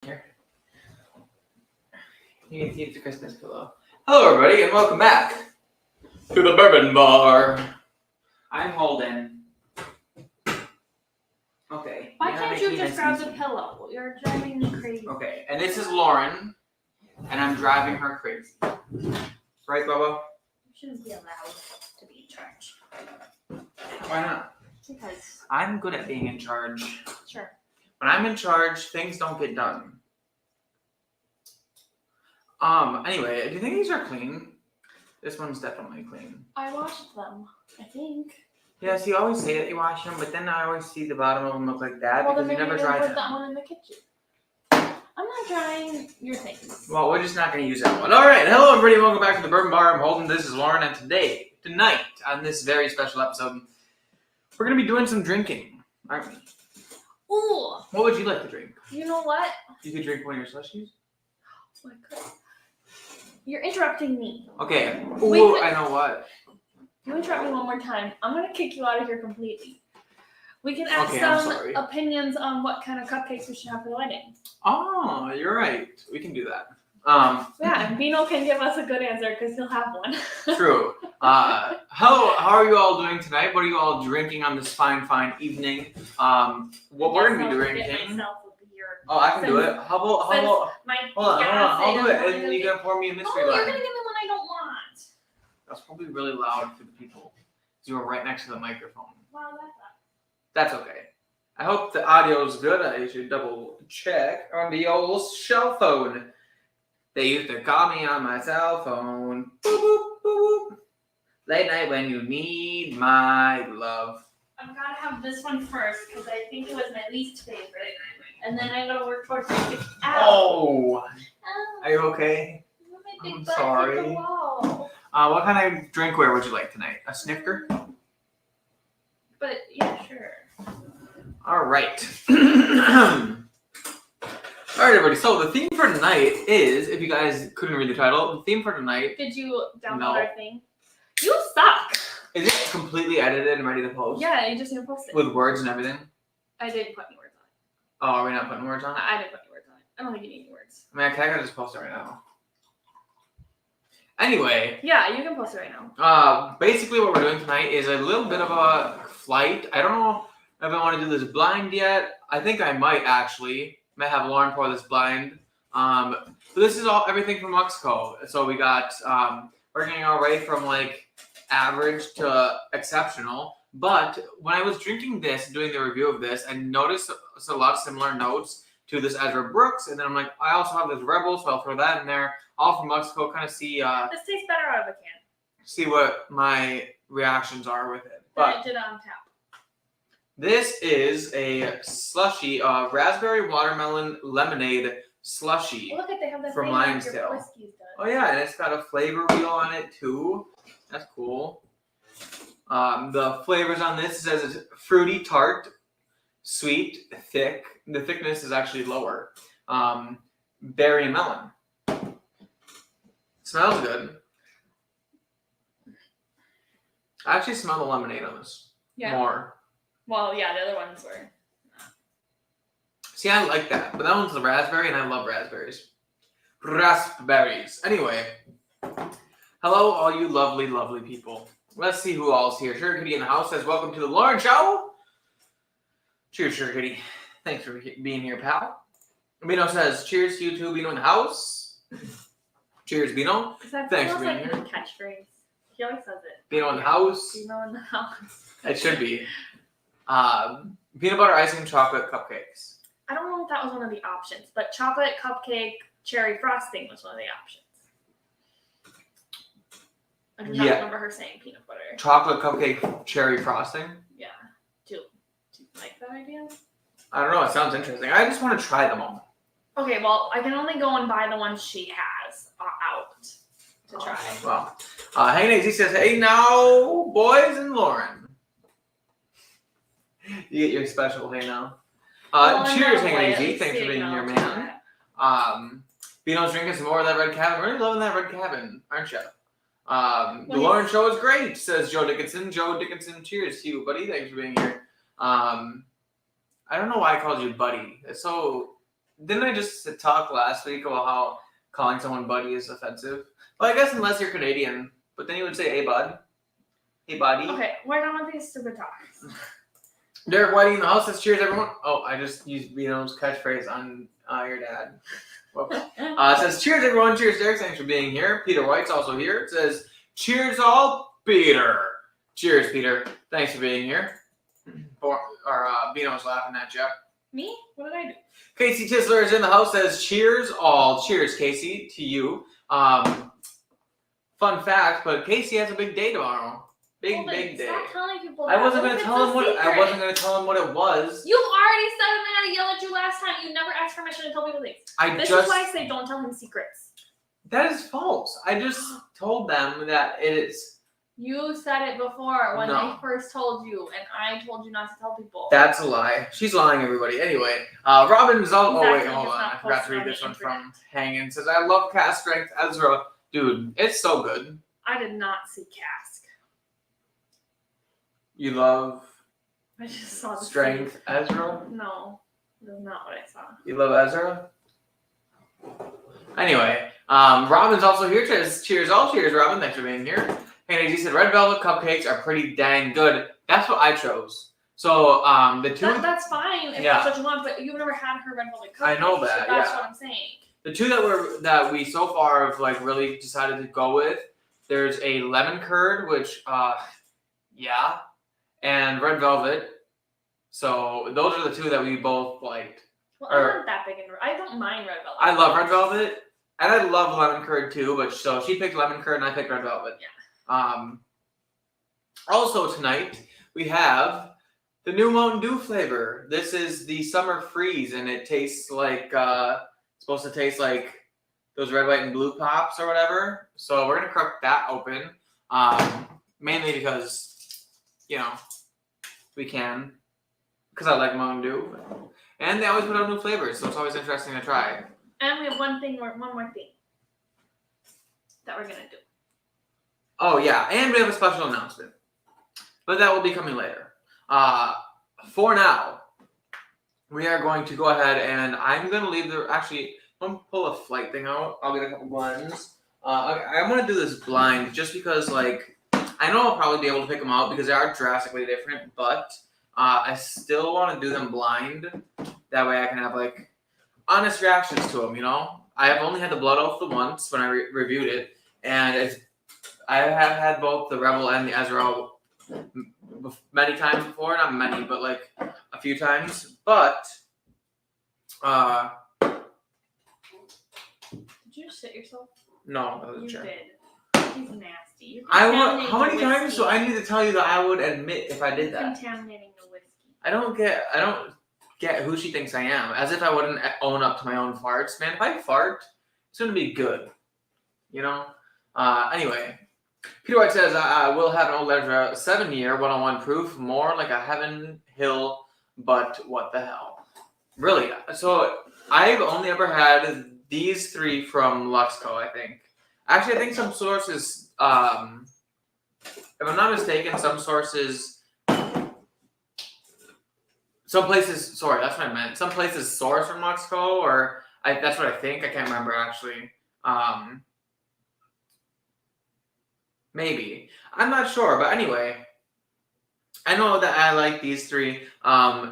Here. You can use the Christmas pillow. Hello, everybody, and welcome back to the Bourbon Bar. I'm Holden. Okay. Why can't you just grab the pillow? You're driving me crazy. Okay, and this is Lauren, and I'm driving her crazy. Right, Bubba? You shouldn't be allowed to be in charge. Why not? Because. I'm good at being in charge. Sure. When I'm in charge, things don't get done. Anyway, do you think these are clean? This one's definitely clean. I washed them, I think. Yes, you always say that you wash them, but then I always see the bottom of them look like that Well, because you never dry put them. that one in the kitchen. I'm not drying your things. Well, we're just not going to use that one. All right, hello everybody, welcome back to the Bourbon Bar. I'm Holden. This is Lauren, and tonight, on this very special episode, we're going to be doing some drinking, aren't we? Ooh. What would you like to drink? You know what? You could drink one of your slushies. Oh, I could. You're interrupting me. Okay. Ooh, I know what. You interrupt me one more time, I'm going to kick you out of here completely. We can ask some opinions on what kind of cupcakes we should have for the wedding. Oh, you're right. We can do that. Yeah, and Bino can give us a good answer because he'll have one. True. How are you all doing tonight? What are you all drinking on this fine evening? What we're going to be drinking. Oh, I can do it. How about hold on, I'll do it, and you can pour me a mystery you're line. gonna give me one I don't want. That's probably really loud for the people. You were right next to the microphone. Wow, That's okay. I hope the audio's good. I should double check on the old cell phone. They used to call me on my cell phone. Boop, boop, boop. Late night when you need my love. I've got to have this one first because I think it was my least favorite. And then I gotta work towards making it out. Oh! Are you okay? I'm sorry. What kind of drinkware would you like tonight? A snifter? But yeah, sure. All right. All right, everybody. So the theme for tonight is, if you guys couldn't read the title, the theme for tonight. Did you download our thing? You suck. Is it completely edited and ready to post? Yeah, you just need to post it. With words and everything? I didn't put any words on it. Oh, are we not putting words on it? I didn't put any words on it. I don't think you need any words. I mean, I gotta just post it right now. Anyway. Yeah, you can post it right now. Basically what we're doing tonight is a little bit of a flight. I don't know if I want to do this blind yet. I think I might actually. Might have Lauren pour this blind. So this is everything from Luxco. So we got, we're getting our way from like average to exceptional. But when I was drinking this, doing the review of this, I noticed a lot of similar notes to this Ezra Brooks. And then I'm like, I also have this Rebel, so I'll throw that in there. All from Luxco, kind of see. This tastes better out of a can. See what my reactions are with it. But I did on tap. This is a slushy, raspberry watermelon lemonade slushy. Look at they have that from Lion's Tail. Oh yeah, and it's got a flavor wheel on it too. That's cool. The flavors on this says it's fruity, tart, sweet, thick. The thickness is actually lower. Berry and melon. Smells good. I actually smell the lemonade on this. Yeah. More. Well, yeah, the other ones were. See, I like that, but that one's the raspberry, and I love raspberries. Raspberries. Anyway, hello, all you lovely, lovely people. Let's see who all's here. Sugar Kitty in the house says, welcome to the Lauren Show. Cheers, Sugar Kitty. Thanks for being here, pal. Bino says, cheers to you too, Bino in the house. Cheers, Bino. Thanks for being here. Catchphrase. He always says it. Bino in the house. Bino in the house. It should be. Peanut butter icing chocolate cupcakes. I don't know if that was one of the options, but chocolate cupcake cherry frosting was one of the options. I do not remember her saying peanut butter. Chocolate cupcake cherry frosting? Yeah. Do you like that idea? I don't know. It sounds interesting. I just want to try them all. Okay, well, I can only go and buy the ones she has out to try. Well, Hey Nazy says, hey now, boys and Lauren. You get your special hey now. Cheers, Hey Nazy. Thanks for being here, man. Bino's drinking some more of that red cabin. Really loving that red cabin, aren't you? The Lauren Show is great, says Joe Dickinson. Joe Dickinson, cheers to you, buddy. Thanks for being here. I don't know why I called you buddy. It's so didn't I just talk last week about how calling someone buddy is offensive? Well, I guess unless you're Canadian, but then you would say, hey, bud. Hey, buddy. Okay, we're done with these stupid talks. Derek Whiting in the house says, cheers, everyone. Oh, I just used Vino's catchphrase on your dad. It says, cheers, everyone. Cheers, Derek. Thanks for being here. Peter White's also here. It says, cheers, all, Peter. Cheers, Peter. Thanks for being here. Vino's laughing at you. Me? What did I do? Casey Tisler is in the house, says, cheers, all. Cheers, Casey, to you. Fun fact, but Casey has a big day tomorrow. Big day. Stop telling people I that. wasn't going to tell him what it was. You've already said him I had to yell at you last time. You never asked permission to tell people things. This is why I say don't tell him secrets. That is false. I just told them that it is. You said it before when they first told you, and I told you not to tell people. That's a lie. She's lying, everybody. Anyway, Robin's all. Oh wait, hold on. I forgot to read this one from Hangin. Says, I love Cask Strength Ezra. Dude, it's so good. I did not see Cask. You love. I just saw the Strength Ezra? No, that's not what I saw. You love Ezra? Anyway, Robin's also here. Cheers, all. Cheers, Robin. Thanks for being here. And as you said, red velvet cupcakes are pretty dang good. That's what I chose. So the two. That's fine if that's what you want, but you've never had her red velvet cupcakes. I know that. So that's what I'm saying. The two that we so far have like really decided to go with. There's a lemon curd, which and red velvet. So those are the two that we both liked. Well, I'm not that big into. I don't mind red velvet. I love red velvet, and I love lemon curd too. But so she picked lemon curd, and I picked red velvet. Yeah. Also tonight we have the new Mountain Dew flavor. This is the Summer Freeze, and it tastes like it's supposed to taste like those red, white, and blue pops or whatever. So we're gonna crack that open, mainly because we can, because I like Mountain Dew, and they always put out new flavors, so it's always interesting to try. And we have one more thing that we're gonna do. Oh yeah, and we have a special announcement, but that will be coming later. For now, we are going to go ahead and I'm going to leave I'm going to pull a flight thing out. I'll get a couple blinds. I'm going to do this blind just because, like, I know I'll probably be able to pick them out because they are drastically different, but I still want to do them blind. That way I can have, like, honest reactions to them, I have only had the Blood Oath once when I reviewed it, and I have had both the Rebel and the Ezra many times before. Not many, but like a few times. But did you just shit yourself? No, that was a You chair. did. He's nasty. How many times do I need to tell you that I would admit if I did that? Contaminating the whiskey. I don't get who she thinks I am. As if I wouldn't own up to my own farts. Man, if I fart, it's gonna be good. Anyway. Peter White says, I will have an old Ezra 7-year 101 proof, more like a Heaven Hill, but what the hell. Really? So I've only ever had these 3 from Luxco, I think. Actually, I think some sources, if I'm not mistaken, some places that's what I meant. Some places source from Luxco, that's what I think. I can't remember, actually. Maybe. I'm not sure, but anyway. I know that I like these 3.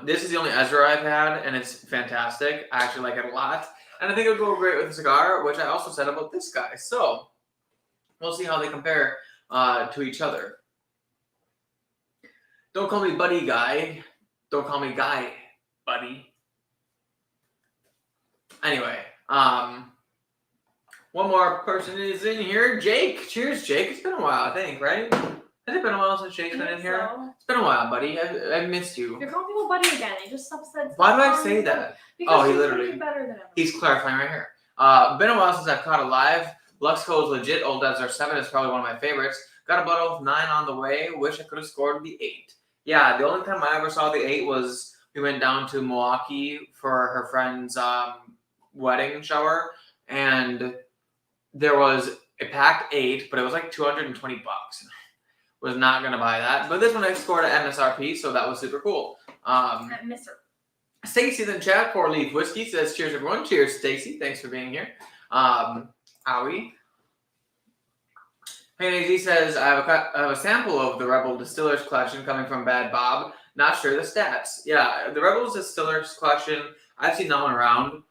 This is the only Ezra I've had, and it's fantastic. I actually like it a lot. And I think it would go great with a cigar, which I also said about this guy. So, we'll see how they compare to each other. Don't call me buddy guy. Don't call me guy, buddy. Anyway, one more person is in here. Jake. Cheers, Jake. It's been a while, I think, right? Has it been a while since Jake's been in here? So. It's been a while, buddy. I've missed you. You're calling people buddy again. You just said. Why do I say that? Because he literally. Better than he's clarifying right here. Been a while since I've caught a live. Luxco is legit. Old Desert 7 is probably one of my favorites. Got a Blood Oath 9 on the way. Wish I could have scored the 8. Yeah, the only time I ever saw the 8 was we went down to Milwaukee for her friend's wedding shower, and there was a packed 8, but it was like $220. Was not gonna buy that, but this one I scored at MSRP, so that was super cool. At Mr. Stacy in the chat, 4 Leaf Whiskey says, cheers everyone. Cheers, Stacy. Thanks for being here. Owie. Hey, AZ says, I have a sample of the Rebel Distillers Collection coming from Bad Bob. Not sure the stats. Yeah, the Rebel Distillers Collection, I've seen that one around.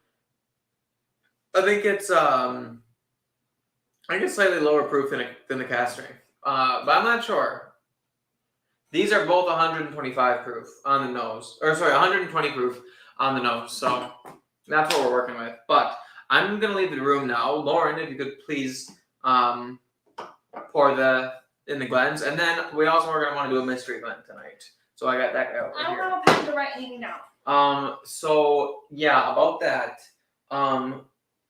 I think it's slightly lower proof than the cast strength. But I'm not sure. These are both 125 proof on the nose. 120 proof on the nose. So that's what we're working with. But I'm going to leave the room now. Lauren, if you could please pour in the Glens. And then we also are going to want to do a mystery blend tonight. So I got that guy over I here. don't have a pen to write anything down. So yeah, about that.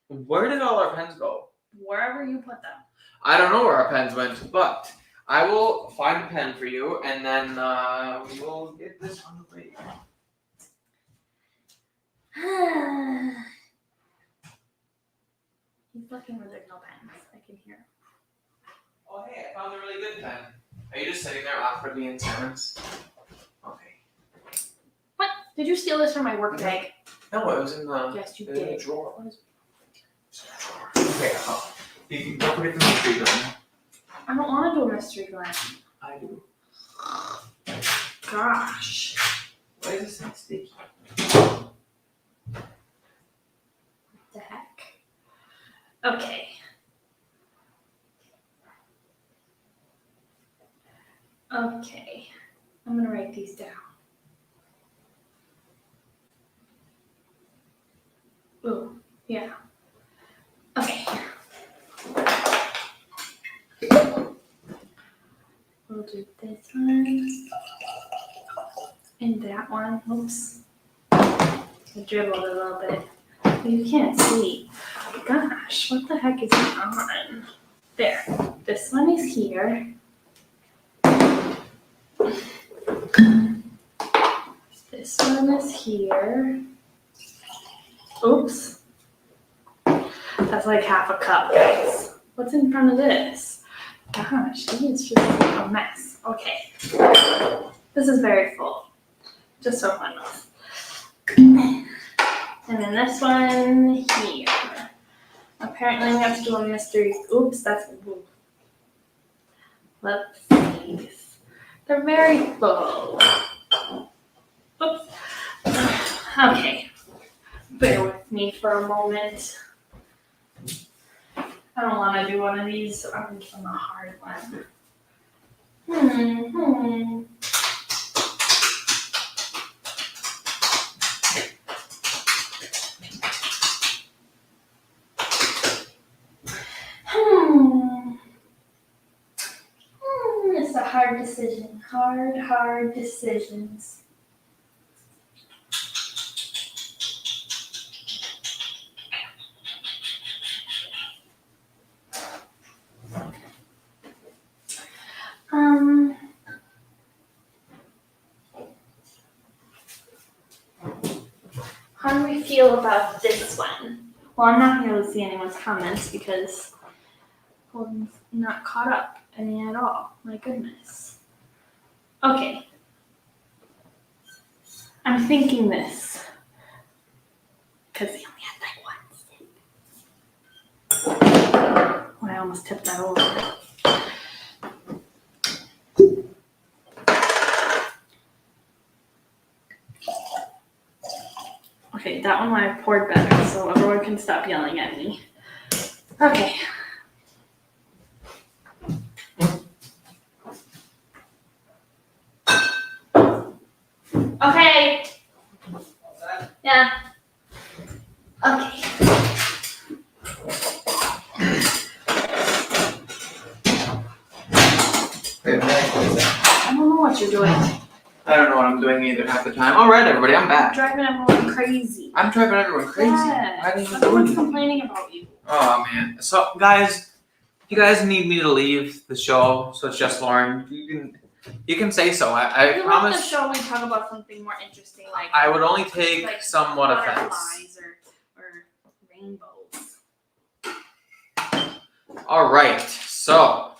Where did all our pens go? Wherever you put them. I don't know where our pens went, but I will find a pen for you, and then we will get this on the way. He's looking where there's no pens. I can hear. Oh, hey, I found a really good pen. Are you just sitting there awkwardly in silence? Okay. What? Did you steal this from my work bag? No, it was in the. Yes, you in did. the drawer. What is it? Okay, you can go put it in the mystery blend. I don't want to do a mystery blend. I do. Gosh. Why is this thing sticky? What the heck? Okay. Okay. I'm going to write these down. Oh, yeah. Okay. We'll do this one and that one. Oops. I dribbled a little bit. You can't see. Gosh, what the heck is going on? There. This one is here. This one is here. Oops. That's like half a cup, guys. What's in front of this? Gosh, it's just a mess. Okay. This is very full. Just so fun. And then this one here. Apparently we have to do a mystery. Oops, that's. Let's see. They're very full. Oops. Okay. Bear with me for a moment. I don't want to do one of these. I'm doing a hard one. It's a hard decision. Hard decisions. How do we feel about this one? Well, I'm not going to see anyone's comments because I'm not caught up any at all. My goodness. Okay. I'm thinking this. Because he only had like one sip. Oh, I almost tipped that over. Okay, that one I poured better, so everyone can stop yelling at me. Okay. Okay. Yeah. Okay. I don't know what you're doing. I don't know what I'm doing either half the time. All right, everybody, I'm back. Driving everyone crazy. I'm driving everyone crazy. Yeah. I didn't even do Everyone's anything. complaining about you. Oh man. So guys, if you guys need me to leave the show, so it's just Lauren, you can say so. I You promise. left the show, we talk about something more interesting, like I would only take like somewhat offense. butterflies or rainbows. All right, so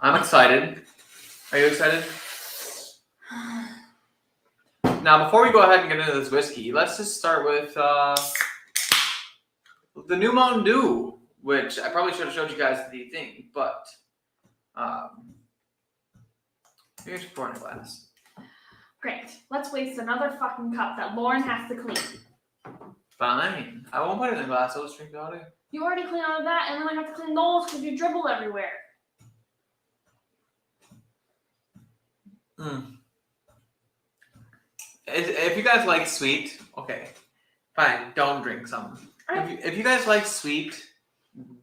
I'm excited. Are you excited? Now, before we go ahead and get into this whiskey, let's just start with the new Mountain Dew, which I probably should have showed you guys the thing, but here's your pouring glass. Great. Let's waste another fucking cup that Loren has to clean. Fine. I won't put it in the glass. I'll just drink it out of it. You already cleaned all of that, and then I have to clean those because you dribble everywhere. If you guys like sweet, okay, fine. Don't drink some. If you guys like sweet,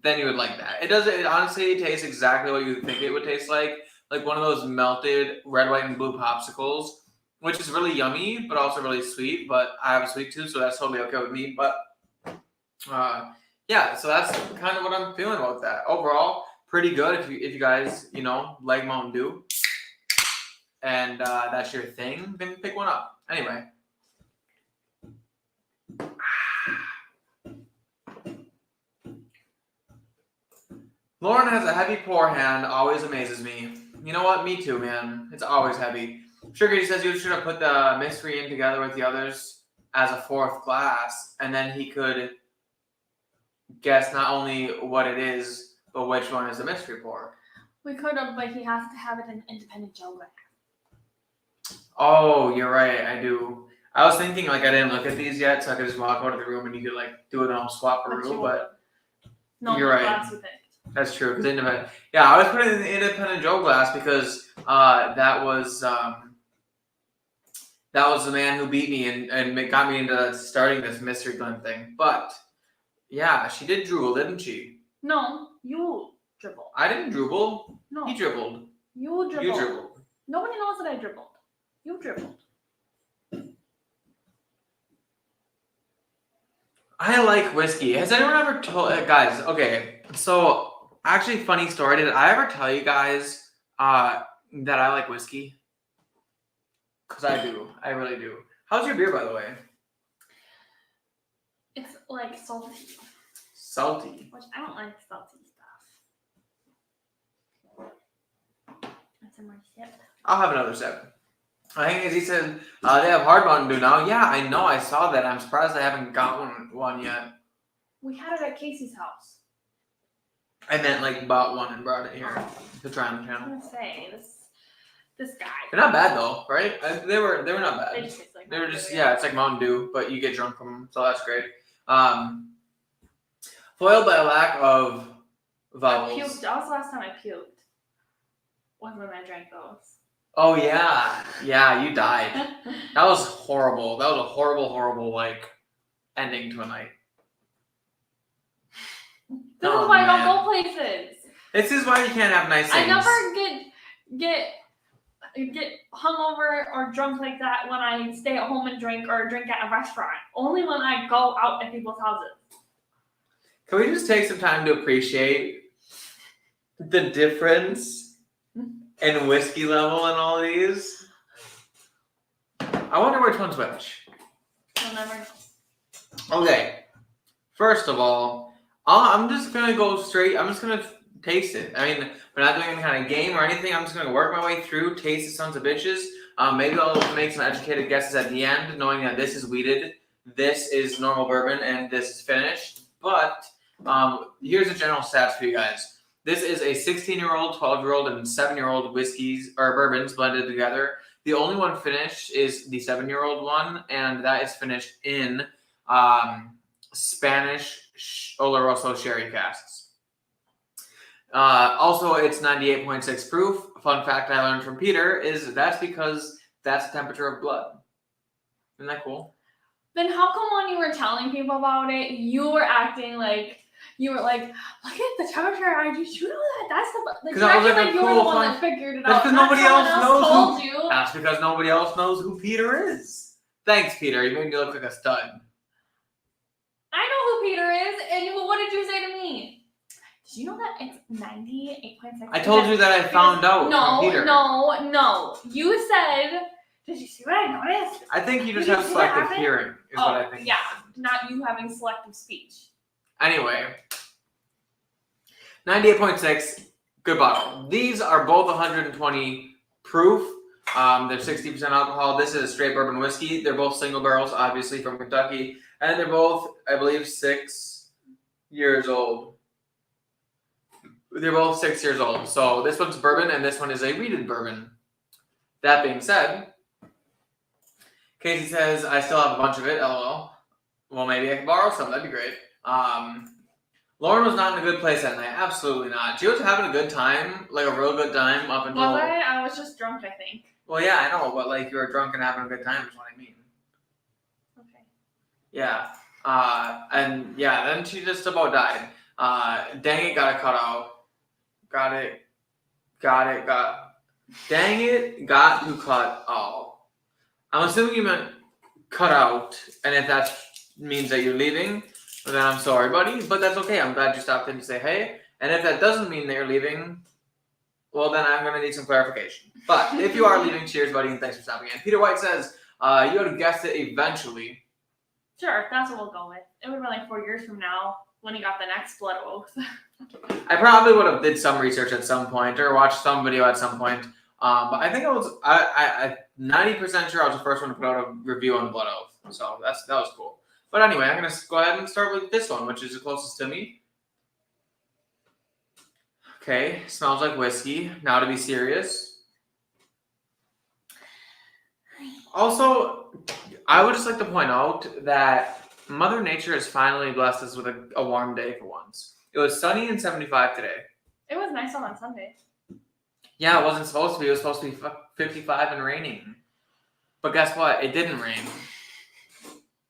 then you would like that. It honestly tastes exactly what you think it would taste like one of those melted red, white, and blue popsicles, which is really yummy, but also really sweet. But I have a sweet tooth, so that's totally okay with me. But yeah, so that's kind of what I'm feeling about that. Overall, pretty good. If you guys like Mountain Dew, and that's your thing, then pick one up. Anyway. Loren has a heavy pour hand, always amazes me. You know what? Me too, man. It's always heavy. Sugar says you should have put the mystery in together with the others as a fourth glass, and then he could guess not only what it is, but which one is the mystery pour. We could have, but he has to have it in independent gel glass. Oh, you're right. I do. I was thinking I didn't look at these yet, so I could just walk out of the room and you could do it on swap-a-roo, but no, you're right. Glass you picked. That's true. Because independent. Yeah, I was putting it in the independent Joe glass because that was the man who beat me and got me into starting this mystery blend thing. But yeah, she did drool, didn't she? No, you dribbled. I didn't dribble. No, He dribbled. You dribbled. You dribbled. Nobody knows that I dribbled. You dribbled. I like whiskey. Has anyone ever told guys? Okay, so actually, funny story. Did I ever tell you guys that I like whiskey? Because I do. I really do. How's your beer, by the way? It's salty. Salty. Which I don't like salty stuff. That's in my sip. I'll have another sip. I think as he said, they have hard Mountain Dew now. Yeah, I know. I saw that. I'm surprised I haven't gotten one yet. We had it at Casey's house. I meant bought one and brought it here to try on the I channel. was gonna say this guy. They're not bad though, right? They were not bad. They just taste like They were just Mountain Dew, it's like Mountain Dew, but you get drunk from them, so that's great. Foiled by a lack of vowels. I puked. That was the last time I puked. Was when I drank those. Oh yeah, you died. That was horrible. That was a horrible ending to a night. This is why I don't go places. This is why you can't have nice things. I never get hungover or drunk like that when I stay at home and drink or drink at a restaurant. Only when I go out at people's houses. Can we just take some time to appreciate the difference in whiskey level in all of these? I wonder which one's which. You'll never know. Okay. First of all, I'm just going to go straight. I'm just going to taste it. I mean, we're not doing any kind of game or anything. I'm just going to work my way through, taste the sons of bitches. Maybe I'll make some educated guesses at the end, knowing that this is wheated, this is normal bourbon, and this is finished. But here's the general stats for you guys. This is a 16-year-old, 12-year-old, and 7-year-old whiskeys or bourbons blended together. The only one finished is the 7-year-old one, and that is finished in Spanish Oloroso sherry casks. Also, it's 98.6 proof. Fun fact I learned from Peter is that's because that's the temperature of blood. Isn't that cool? Then how come when you were telling people about it, you were acting like you were like, look at the temperature. You know that? That's the because I was like you were the one that figured it out. That's because nobody else knows you. That's because nobody else knows who Peter is. Thanks, Peter. You made me look like a stud. I know who Peter is, and what did you say to me? Did you know that it's 98.6? I told you that I found out from Peter. No. You said, did you see what I noticed? I think you just have selective hearing, is what I think. Yeah, not you having selective speech. Anyway, 98.6, good bottle. These are both 120 proof. They're 60% alcohol. This is a straight bourbon whiskey. They're both single barrels, obviously from Kentucky, and they're both, I believe, 6 years old. They're both 6 years old. So this one's bourbon, and this one is a wheated bourbon. That being said, Casey says, I still have a bunch of it, lol. Well, maybe I can borrow some. That'd be great. Lauren was not in a good place that night. Absolutely not. She was having a good time, like a real good time up until... Was I? I was just drunk, I think. Well, yeah, I know, but like you were drunk and having a good time is what I mean. Okay. Yeah. And yeah, then she just about died. Dang it, got a cutout. Dang it, got to cut out. I'm assuming you meant cut out, and if that means that you're leaving, then I'm sorry, buddy, but that's okay. I'm glad you stopped in to say hey. And if that doesn't mean that you're leaving, well, then I'm going to need some clarification. But if you are leaving, cheers, buddy, and thanks for stopping in. Peter White says, you would have guessed it eventually. Sure, that's what we'll go with. It would have been like 4 years from now when he got the next blood oath. I probably would have did some research at some point or watched some video at some point. But I think I 90% sure I was the first one to put out a review on Blood Oath. So that was cool. But anyway, I'm going to go ahead and start with this one, which is the closest to me. Okay, smells like whiskey. Now to be serious. Also, I would just like to point out that Mother Nature has finally blessed us with a warm day for once. It was sunny and 75 today. It was nice on Sunday. Yeah, it wasn't supposed to be. It was supposed to be 55 and raining. But guess what? It didn't rain.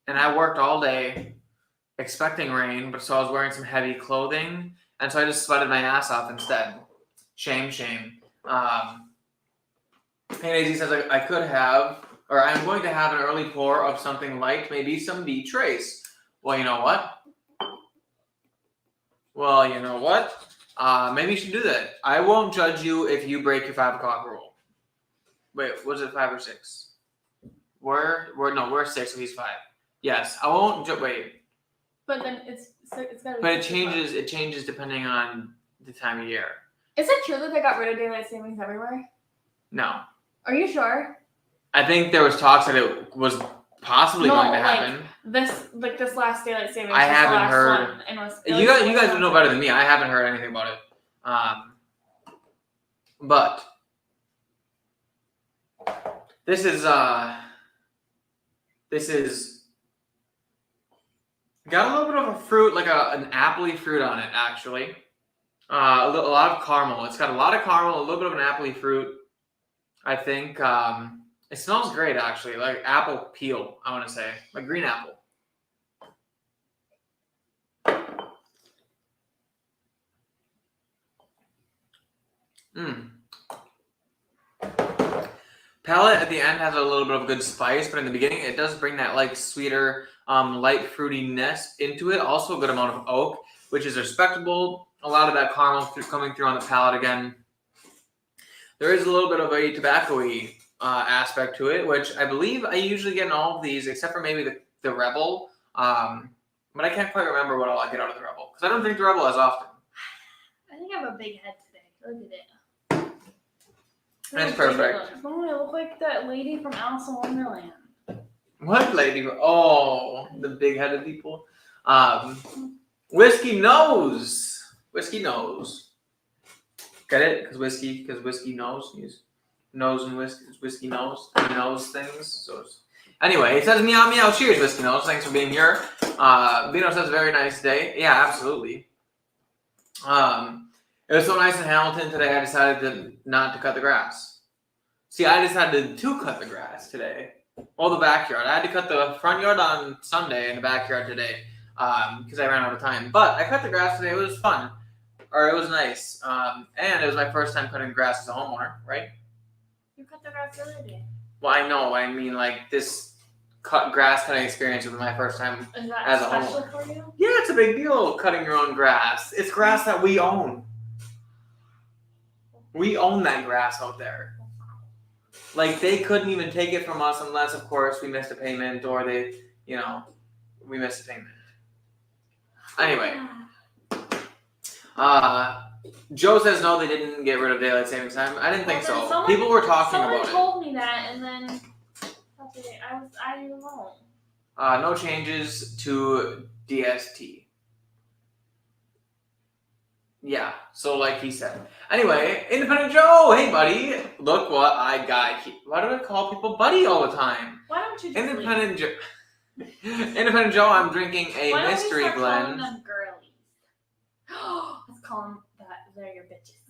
And I worked all day expecting rain, but so I was wearing some heavy clothing, and so I just sweated my ass off instead. Shame. He says I could have, or I'm going to have an early pour of something light, maybe some beet trace. Well, you know what? Maybe you should do that. I won't judge you if you break your 5 o'clock rule. Wait, was it 5 or 6? We're 6, so he's 5. Yes, I won't. Wait. But then it's gotta be. But it changes. It changes depending on the time of year. Is it true that they got rid of daylight savings everywhere? No. Are you sure? I think there was talks that it was possibly going to happen. This last daylight savings. I haven't heard. One, and you guys would know better than me. I haven't heard anything about it. But this is got a little bit of a fruit, like an appley fruit on it, actually. A lot of caramel. It's got a lot of caramel, a little bit of an appley fruit. I think it smells great, actually, like apple peel. I want to say, like green apple. Palate at the end has a little bit of good spice, but in the beginning it does bring that like sweeter, light fruitiness into it. Also a good amount of oak, which is respectable. A lot of that caramel coming through on the palate again. There is a little bit of a tobacco-y aspect to it, which I believe I usually get in all of these, except for maybe the Rebel. But I can't quite remember what all I get out of the Rebel, because I don't drink the Rebel as often. I think I have a big head today. Look at it. That's perfect. Oh, I look like that lady from Alice in Wonderland. What lady? Oh, the big-headed people. Whiskey knows. Whiskey knows. Get it? Because whiskey knows. Nose and whiskey knows. He knows things. So anyway, it says meow meow. Cheers, Whiskey Knows. Thanks for being here. Vino says very nice day. Yeah, absolutely. It was so nice in Hamilton today, I decided not to cut the grass. See, I decided to cut the grass today. Well, the backyard. I had to cut the front yard on Sunday and the backyard today because I ran out of time. But I cut the grass today. It was fun. Or it was nice. And it was my first time cutting grass as a homeowner, right? You cut the grass the other day. Well, I know. I mean, like, this grass cutting experience was my first time Is that as a special homeowner. for you? Yeah, it's a big deal cutting your own grass. It's grass that we own. We own that grass out there. Like, they couldn't even take it from us unless, of course, we missed a payment or we missed a payment. Anyway. Joe says no, they didn't get rid of daylight savings time. I didn't think so. People were talking about it. Someone told me that, and then I didn't know. No changes to DST. Yeah, so like he said. Anyway, Independent Joe, hey buddy, look what I got. Why do I call people buddy all the time? Why don't you just Independent Joe? Independent Joe, I'm drinking a mystery blend. Why don't we start calling them girlies? Let's call them that. They're your bitches.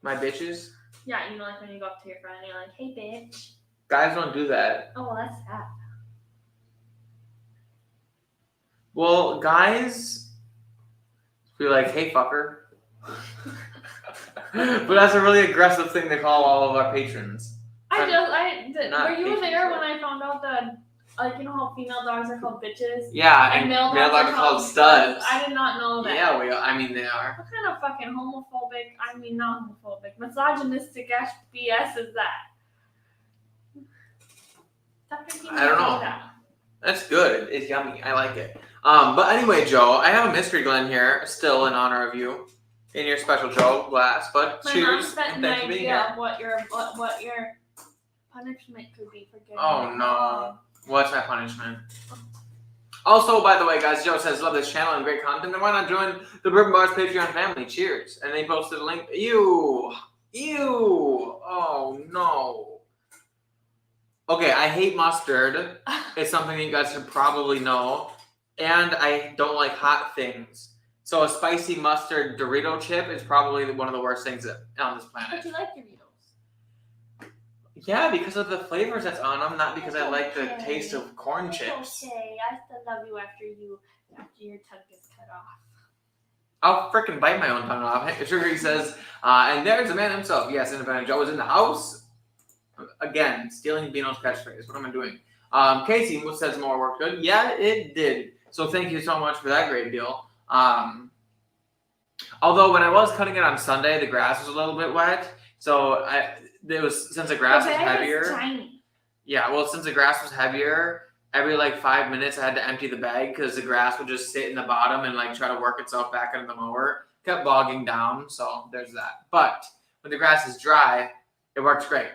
My bitches? Yeah, you know, like when you go up to your friend and you're like, hey bitch. Guys don't do that. Oh, well, that's sad. Well, guys be like, hey fucker. But that's a really aggressive thing to call all of our patrons. Were you there when I found out that, like, you know how female dogs are called bitches? Yeah, and male dogs are called studs. I did not know that. Yeah, they are. What kind of fucking homophobic, not homophobic, misogynistic ass BS is that? I don't know. That's good. It's yummy. I like it. But anyway, Joe, I have a mystery blend here, still in honor of you, in your special Joe glass. But cheers and thanks for being here. Of what your punishment could be for getting. Oh no! What's my punishment? Also, by the way, guys, Joe says love this channel and great content. And why not join the Bourbon Bars Patreon family? Cheers! And they posted a link. Ew! Oh no! Okay, I hate mustard. It's something you guys should probably know. And I don't like hot things. So a spicy mustard Dorito chip is probably one of the worst things on this planet. But you like Doritos. Yeah, because of the flavors that's on them, not because I like the taste of corn chips. Okay, I still love you after your tongue gets cut off. I'll frickin' bite my own tongue off. Sugar says, and there's the man himself. Yes, Independent Joe is in the house. Again, stealing Bino's catchphrase. What am I doing? Casey says more work good. Yeah, it did. So thank you so much for that great deal. Although when I was cutting it on Sunday, the grass was a little bit wet. So since the grass was heavier. Tiny. Yeah, well, since the grass was heavier, every like 5 minutes I had to empty the bag because the grass would just sit in the bottom and like try to work itself back into the mower. Kept bogging down, so there's that. But when the grass is dry, it works great.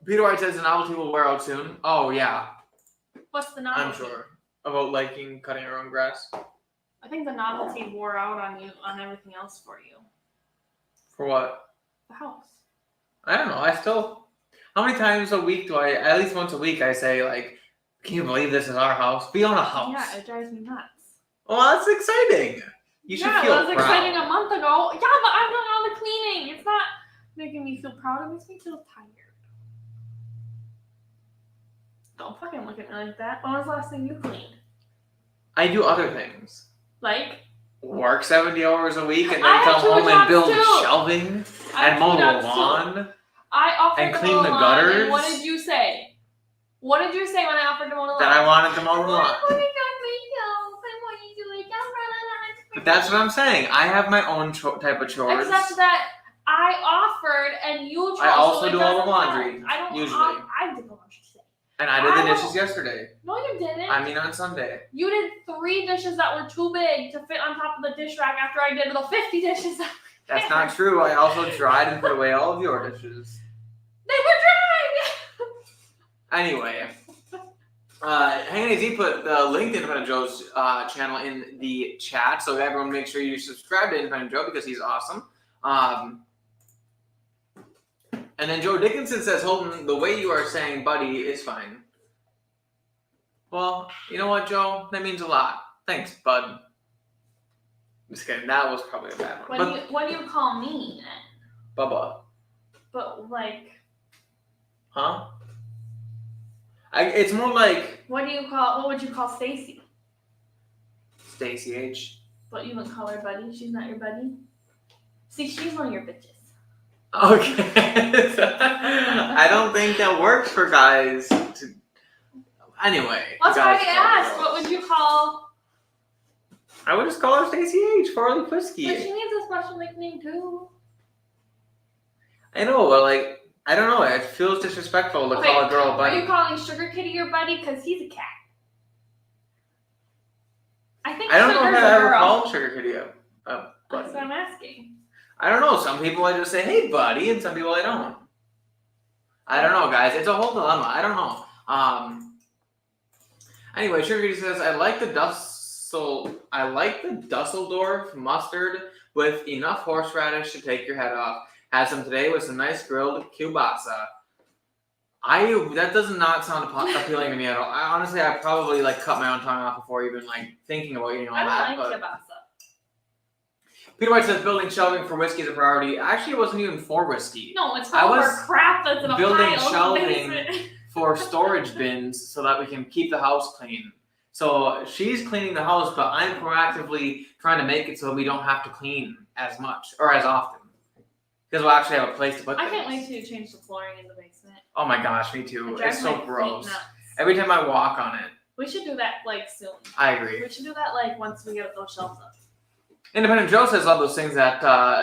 Peter White says the novelty will wear out soon. Oh yeah. What's the novelty? I'm sure. About liking cutting your own grass. I think the novelty wore out on everything else for you. For what? The house. I don't know. How many times a week at least once a week, I say, like, can you believe this is our house? We own a house. Yeah, it drives me nuts. Well, that's exciting. You should feel proud. It was exciting a month ago. Yeah, but I've done all the cleaning. It's not making me feel proud. It makes me feel tired. Don't fucking look at me like that. When was the last thing you cleaned? I do other things. Like? Work 70 hours a week and then come home and build shelving and mow the lawn. I offered and to clean mow the lawn, gutters. and what did you say? What did you say when I offered to mow the lawn? That I wanted to mow the lawn. But that's what I'm saying. I have my own type of chores. Except that I offered and you chose. I also do all the laundry. I don't usually. I did the laundry today. And I did the dishes yesterday. No, you didn't. I mean on Sunday. You did 3 dishes that were too big to fit on top of the dish rack after I did the 50 dishes. That's not true. I also dried and put away all of your dishes. They were dried! Anyway. Hanging AZ put the link to Independent Joe's channel in the chat, so everyone make sure you subscribe to Independent Joe because he's awesome. And then Joe Dickinson says, Holden, the way you are saying buddy is fine. Well, you know what, Joe? That means a lot. Thanks, bud. I'm just kidding. That was probably a bad one. What do you call me then? Bubba. But like... Huh? It's more like... What would you call Stacy? Stacy H. But you wouldn't call her buddy? She's not your buddy? See, she's one of your bitches. Okay. I don't think that works for guys. Anyway. That's why I asked. What would you call... I would just call her Stacy H. Farley Whiskey. But she needs a special nickname too. I know, but like, I don't know. It feels disrespectful to call a girl a buddy. Are you calling Sugar Kitty your buddy? Because he's a cat. I don't know if I ever called Sugar Kitty That's what I'm asking. I don't know. Some people I just say, hey, buddy, and some people I don't. I don't know, guys. It's a whole dilemma. I don't know. Anyway, Sugar says, I like the Dusseldorf mustard with enough horseradish to take your head off. Had some today with some nice grilled kielbasa. That does not sound appealing to me at all. Honestly, I probably cut my own tongue off before even thinking about eating all that. I don't like kielbasa. Peter White says building shelving for whiskey is a priority. Actually, it wasn't even for whiskey. No, it's all for crap that's in a building pile in the shelving basement. for storage bins so that we can keep the house clean. So she's cleaning the house, but I'm proactively trying to make it so we don't have to clean as much or as often. Because we'll actually have a place to put things. I can't wait to change the flooring in the basement. Oh my gosh, me too. It's so gross. Nuts. Every time I walk on it. We should do that soon. I agree. We should do that once we get those shelves up. Independent Joe says love those things that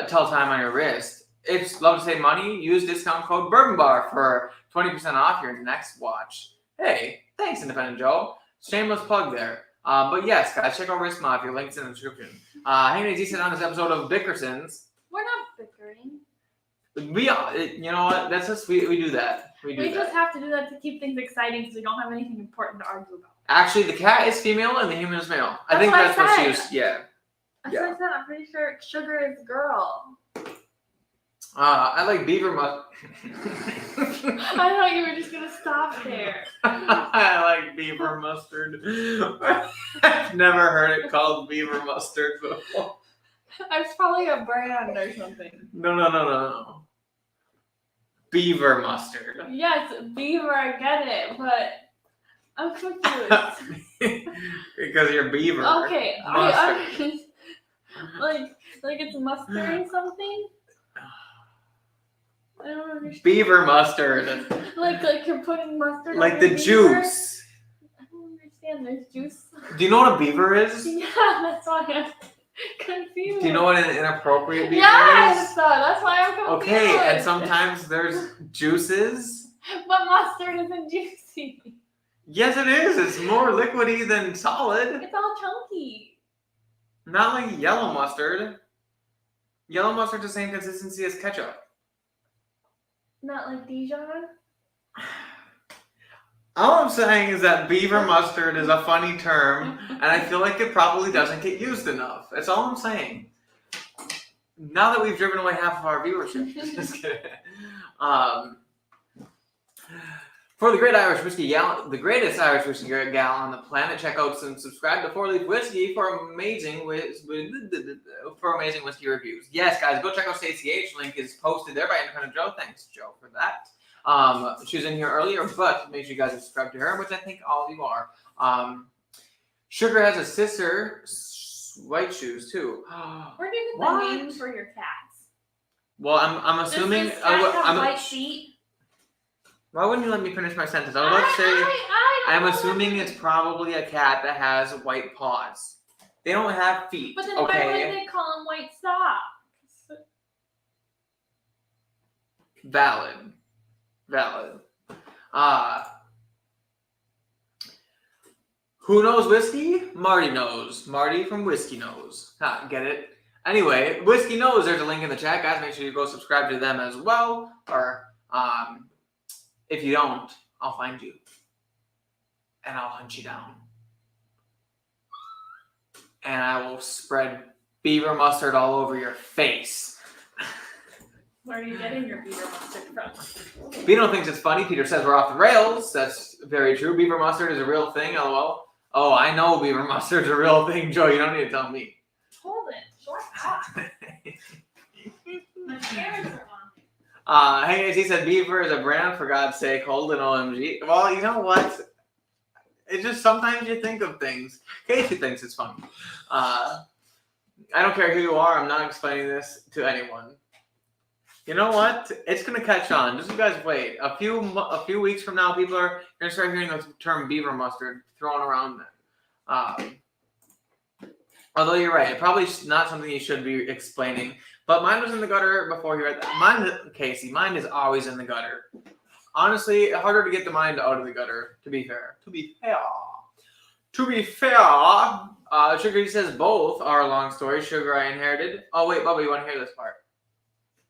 tell time on your wrist. If love to save money, use discount code Bourbon Bar for 20% off your next watch. Hey, thanks, Independent Joe. Shameless plug there. But yes, guys, check out Wrist Mafia. Links in the description. Hey, as he said on this episode of Bickerson's. We're not bickering. You know what? That's just we do that. We just have to do that to keep things exciting because we don't have anything important to argue about. Actually, the cat is female and the human is male. I think that's what she was. Yeah. That's what I said. I'm pretty sure Sugar is girl. I like beaver mustard. I thought you were just gonna stop there. I like beaver mustard. I've never heard it called beaver mustard before. It's probably a brand or something. No. Beaver mustard. Yes, beaver, I get it, but I'm confused. Because you're beaver. Okay, like it's mustard something? I don't understand. Beaver mustard. Like you're putting mustard like on the beaver? juice. I don't understand. There's juice. Do you know what a beaver is? Yeah, that's why I'm confused. Do you know what an inappropriate beaver yes, is? that's why I'm confused. Okay, and sometimes there's juices. But mustard isn't juicy. Yes, it is. It's more liquidy than solid. It's all chunky. Not like yellow mustard. Yellow mustard's the same consistency as ketchup. Not like Dijon? All I'm saying is that beaver mustard is a funny term, and I feel like it probably doesn't get used enough. That's all I'm saying. Now that we've driven away half of our viewership. Just kidding. For the greatest Irish whiskey gal on the planet, check out and subscribe to 4 Leaf Whiskey for amazing whiskey reviews. Yes, guys, go check out Stacey H. Link is posted there by Independent Joe. Thanks, Joe, for that. She was in here earlier, but make sure you guys subscribe to her, which I think all of you are. Sugar has a sister, white shoes too. Where do you get the names for your cats? Well, I'm assuming. Does this cat have white feet? Why wouldn't you let me finish my sentence? I was about to say, I'm assuming it's probably a cat that has white paws. They don't have feet. But then why would they call them white socks? Valid. Who knows whiskey? Marty knows. Marty from Whiskey Knows. Get it? Anyway, Whiskey Knows, there's a link in the chat, guys. Make sure you go subscribe to them as well. Or, if you don't, I'll find you. And I'll hunt you down. And I will spread beaver mustard all over your face. Where are you getting your beaver mustard from? Bino thinks it's funny. Peter says we're off the rails. That's very true. Beaver mustard is a real thing, lol. Oh, I know beaver mustard's a real thing, Joe. You don't need to tell me. Hold it. Short up. My parents are on. Hey, as he said, beaver is a brand, for God's sake. Hold an OMG. Well, you know what? It's just sometimes you think of things. Casey thinks it's funny. I don't care who you are. I'm not explaining this to anyone. You know what? It's gonna catch on. Just you guys wait. A few weeks from now, people are gonna start hearing the term beaver mustard thrown around then. Although you're right, it probably not something you should be explaining. But mine was in the gutter before you read that. Mine is always in the gutter. Honestly, harder to get the mind out of the gutter. To be fair. Sugar, he says both are a long story. Sugar I inherited. Oh wait, Bubba, you want to hear this part?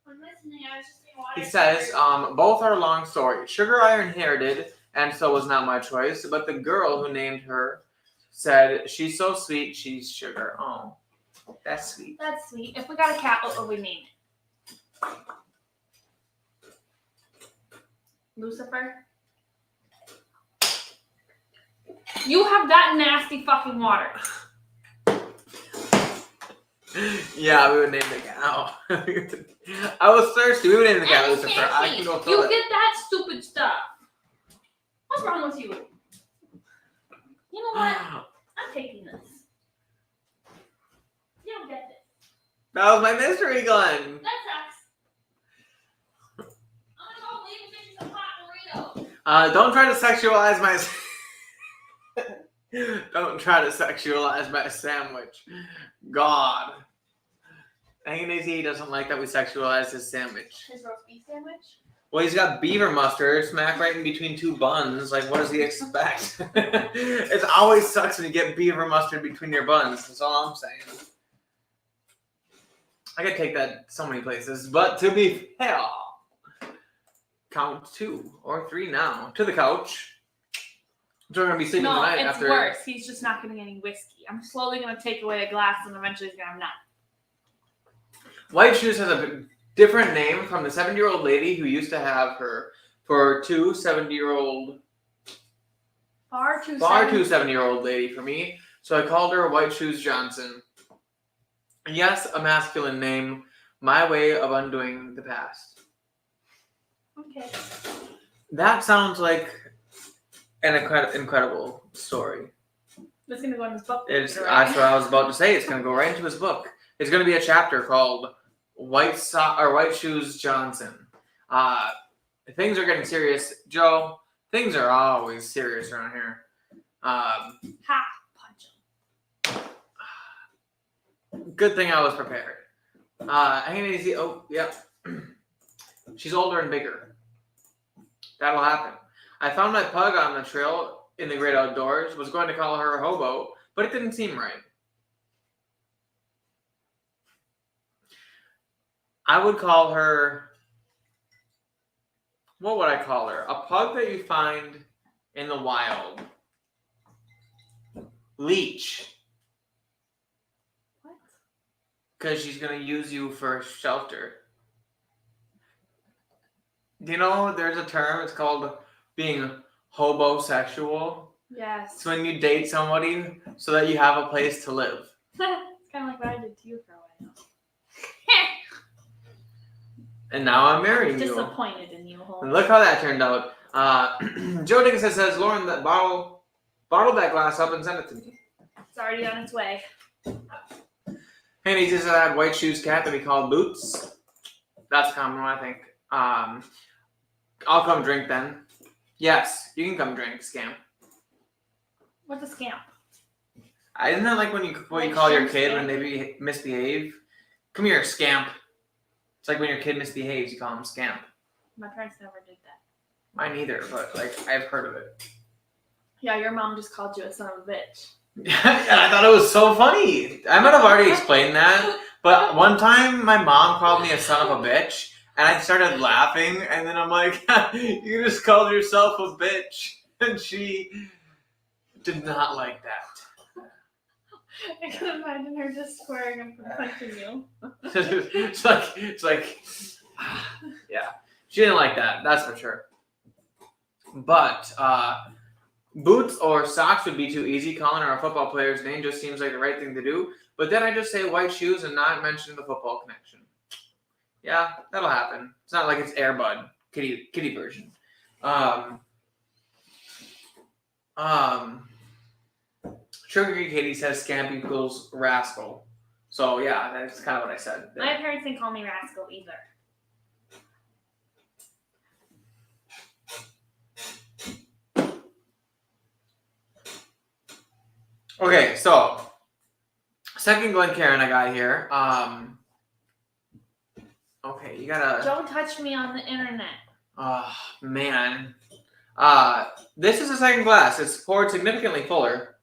I'm listening. I was just saying water. He says, both are a long story. Sugar I inherited, and so was not my choice. But the girl who named her said, she's so sweet, she's sugar. Oh, that's sweet. That's sweet. If we got a cat, what would we name it? Lucifer? You have that nasty fucking water. Yeah, we would name the cat. Oh. I was thirsty. We would name the cat Lucifer. I can go You get that stupid stuff. What's wrong with you? You know what? I'm taking this. You don't get this. That was my mystery gun. That sucks. I'm gonna go leave and get you some hot Doritos. Don't try to sexualize my. Don't try to sexualize my sandwich. God. I think he doesn't like that we sexualize his sandwich. His roast beef sandwich? Well, he's got beaver mustard smack right in between two buns. Like, what does he expect? It always sucks when you get beaver mustard between your buns. That's all I'm saying. I could take that so many places, but to be fair, count 2 or 3 now to the couch. So we're gonna be sleeping tonight it's after. worse. He's just not getting any whiskey. I'm slowly gonna take away a glass, and eventually he's gonna have none. White Shoes has a different name from the 70-year-old lady who used to have her for 2 70-year-old. Far too 70-year-old lady for me. So I called her White Shoes Johnson. Yes, a masculine name. My way of undoing the past. Okay. That sounds like an incredible story. It's gonna go in his book. That's what I was about to say. It's gonna go right into his book. It's gonna be a chapter called White Shoes Johnson. Things are getting serious, Joe. Things are always serious around here. Ha! Punch him. Good thing I was prepared. I see. Oh, yep. She's older and bigger. That'll happen. I found my pug on the trail in the great outdoors. Was going to call her a hobo, but it didn't seem right. I would call her. What would I call her? A pug that you find in the wild. Leech. What? Because she's going to use you for shelter. Do you know there's a term? It's called being hobosexual. Yes. It's when you date somebody so that you have a place to live. It's kind of like what I did to you for a while. And now I'm marrying you. Disappointed in you. And look how that turned out. Joe Dickinson says, Lauren, that bottle that glass up and send it to me. It's already on its way. Handy says I had White Shoes cat that we called Boots. That's a common one, I think. I'll come drink then. Yes, you can come drink, scamp. What's a scamp? Isn't that like what you call your kid when they misbehave? Come here, scamp. It's like when your kid misbehaves, you call him scamp. My parents never did that. Mine either, but like I've heard of it. Yeah, your mom just called you a son of a bitch. And I thought it was so funny. I might have already explained that, but one time my mom called me a son of a bitch, and I started laughing, and then I'm like, you just called yourself a bitch. And she did not like that. I can imagine her just swearing and punching you. it's like, yeah. She didn't like that, that's for sure. But, boots or socks would be too easy. Calling her a football player's name just seems like the right thing to do. But then I just say white shoes and not mention the football connection. Yeah, that'll happen. It's not like it's Air Bud, kitty version. Sugar Katie says scamp equals rascal. So yeah, that's kind of what I said. My parents didn't call me rascal either. Okay, so second Glencairn I got here. Okay, you gotta. Don't touch me on the internet. Oh man. This is a second glass. It's poured significantly fuller,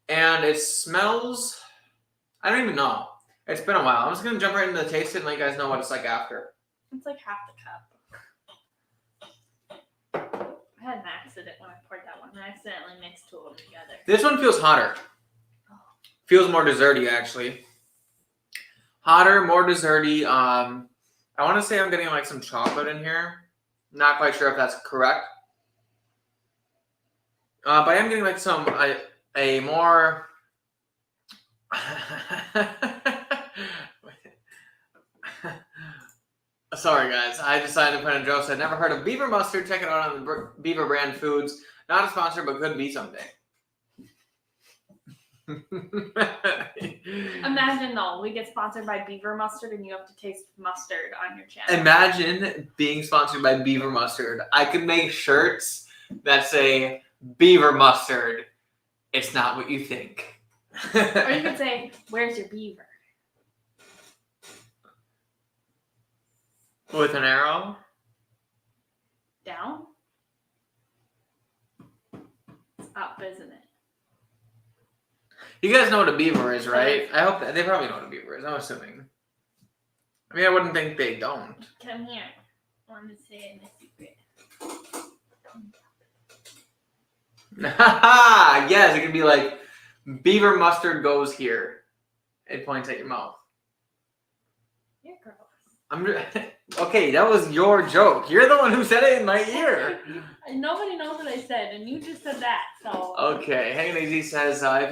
and it smells. I don't even know. It's been a while. I'm just gonna jump right into the taste it and let you guys know what it's like after. It's like half the cup. I had an accident when I poured that one. I accidentally mixed two of them together. This one feels hotter. Feels more desserty, actually. Hotter, more desserty. I want to say I'm getting like some chocolate in here. Not quite sure if that's correct. But I am getting like some a more. Sorry guys, I decided to put in a joke. I'd never heard of beaver mustard. Check it out on the Beaver brand foods. Not a sponsor, but could be someday. Imagine though, we get sponsored by Beaver Mustard and you have to taste mustard on your channel. Imagine being sponsored by Beaver Mustard. I could make shirts that say Beaver Mustard. It's not what you think. Or you could say, "Where's your beaver?" With an arrow? Down? It's up, isn't it? You guys know what a beaver is, right? I hope that they probably know what a beaver is, I'm assuming. I mean, I wouldn't think they don't. Come here. I want to say it in a secret. Yes, it could be like, beaver mustard goes here. It points at your mouth. You're gross. Okay, that was your joke. You're the one who said it in my ear. Nobody knows what I said, and you just said that, so. Okay, Hey Lazy says, if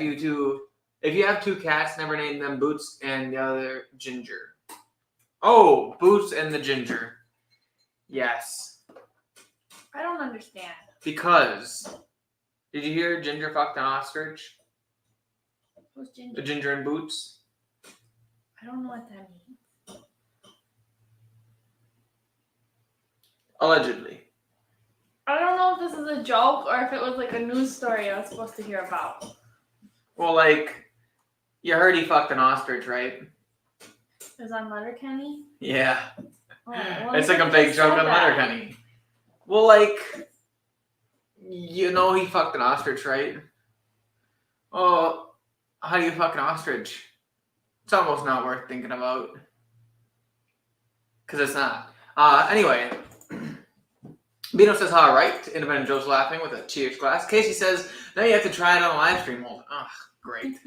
you have two cats, never name them Boots and the other Ginger. Oh, Boots and the Ginger. Yes. I don't understand. Because, did you hear Ginger fucked an ostrich? Who's Ginger? The Ginger and Boots? I don't know what that means. Allegedly. I don't know if this is a joke or if it was like a news story I was supposed to hear about. Well, like, you heard he fucked an ostrich, right? It was on Letterkenny? Yeah. Oh, well, It's like a big joke on Letterkenny. Well, like, you know he fucked an ostrich, right? Oh, how do you fuck an ostrich? It's almost not worth thinking about. Because it's not. Anyway. Bino says, all right. Independent Joe's laughing with a cheers glass. Casey says, now you have to try it on the live stream. Ugh, great.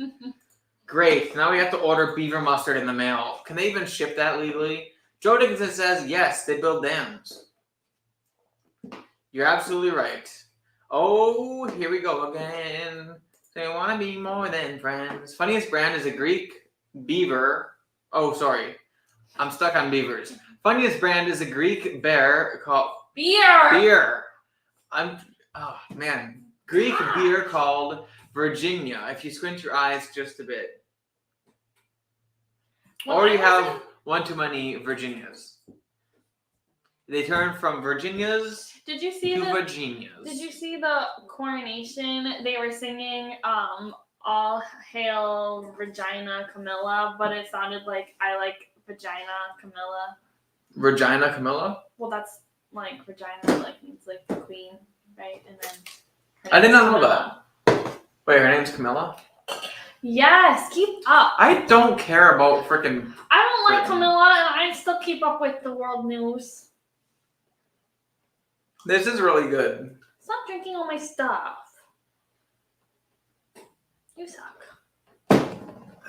Great. Now we have to order beaver mustard in the mail. Can they even ship that legally? Joe Dickinson says, yes, they build dams. You're absolutely right. Oh, here we go again. They want to be more than friends. Funniest brand is a Greek beaver. Oh, sorry. I'm stuck on beavers. Funniest brand is a Greek bear called... Beer. Oh, man. Greek beer called Virginia, if you squint your eyes just a bit. Well, or you have one too many Virginias. They turn from Virginias to Virginias. Did you see the coronation? They were singing All Hail Regina Camilla, but it sounded like I like Vagina Camilla. Regina Camilla? Well, that's like Regina, like means like the queen, right? And then I did not know that. Wait, her name's Camilla? Yes, keep up. I don't care about freaking. I don't like Camilla, and I still keep up with the world news. This is really good. Stop drinking all my stuff. You suck.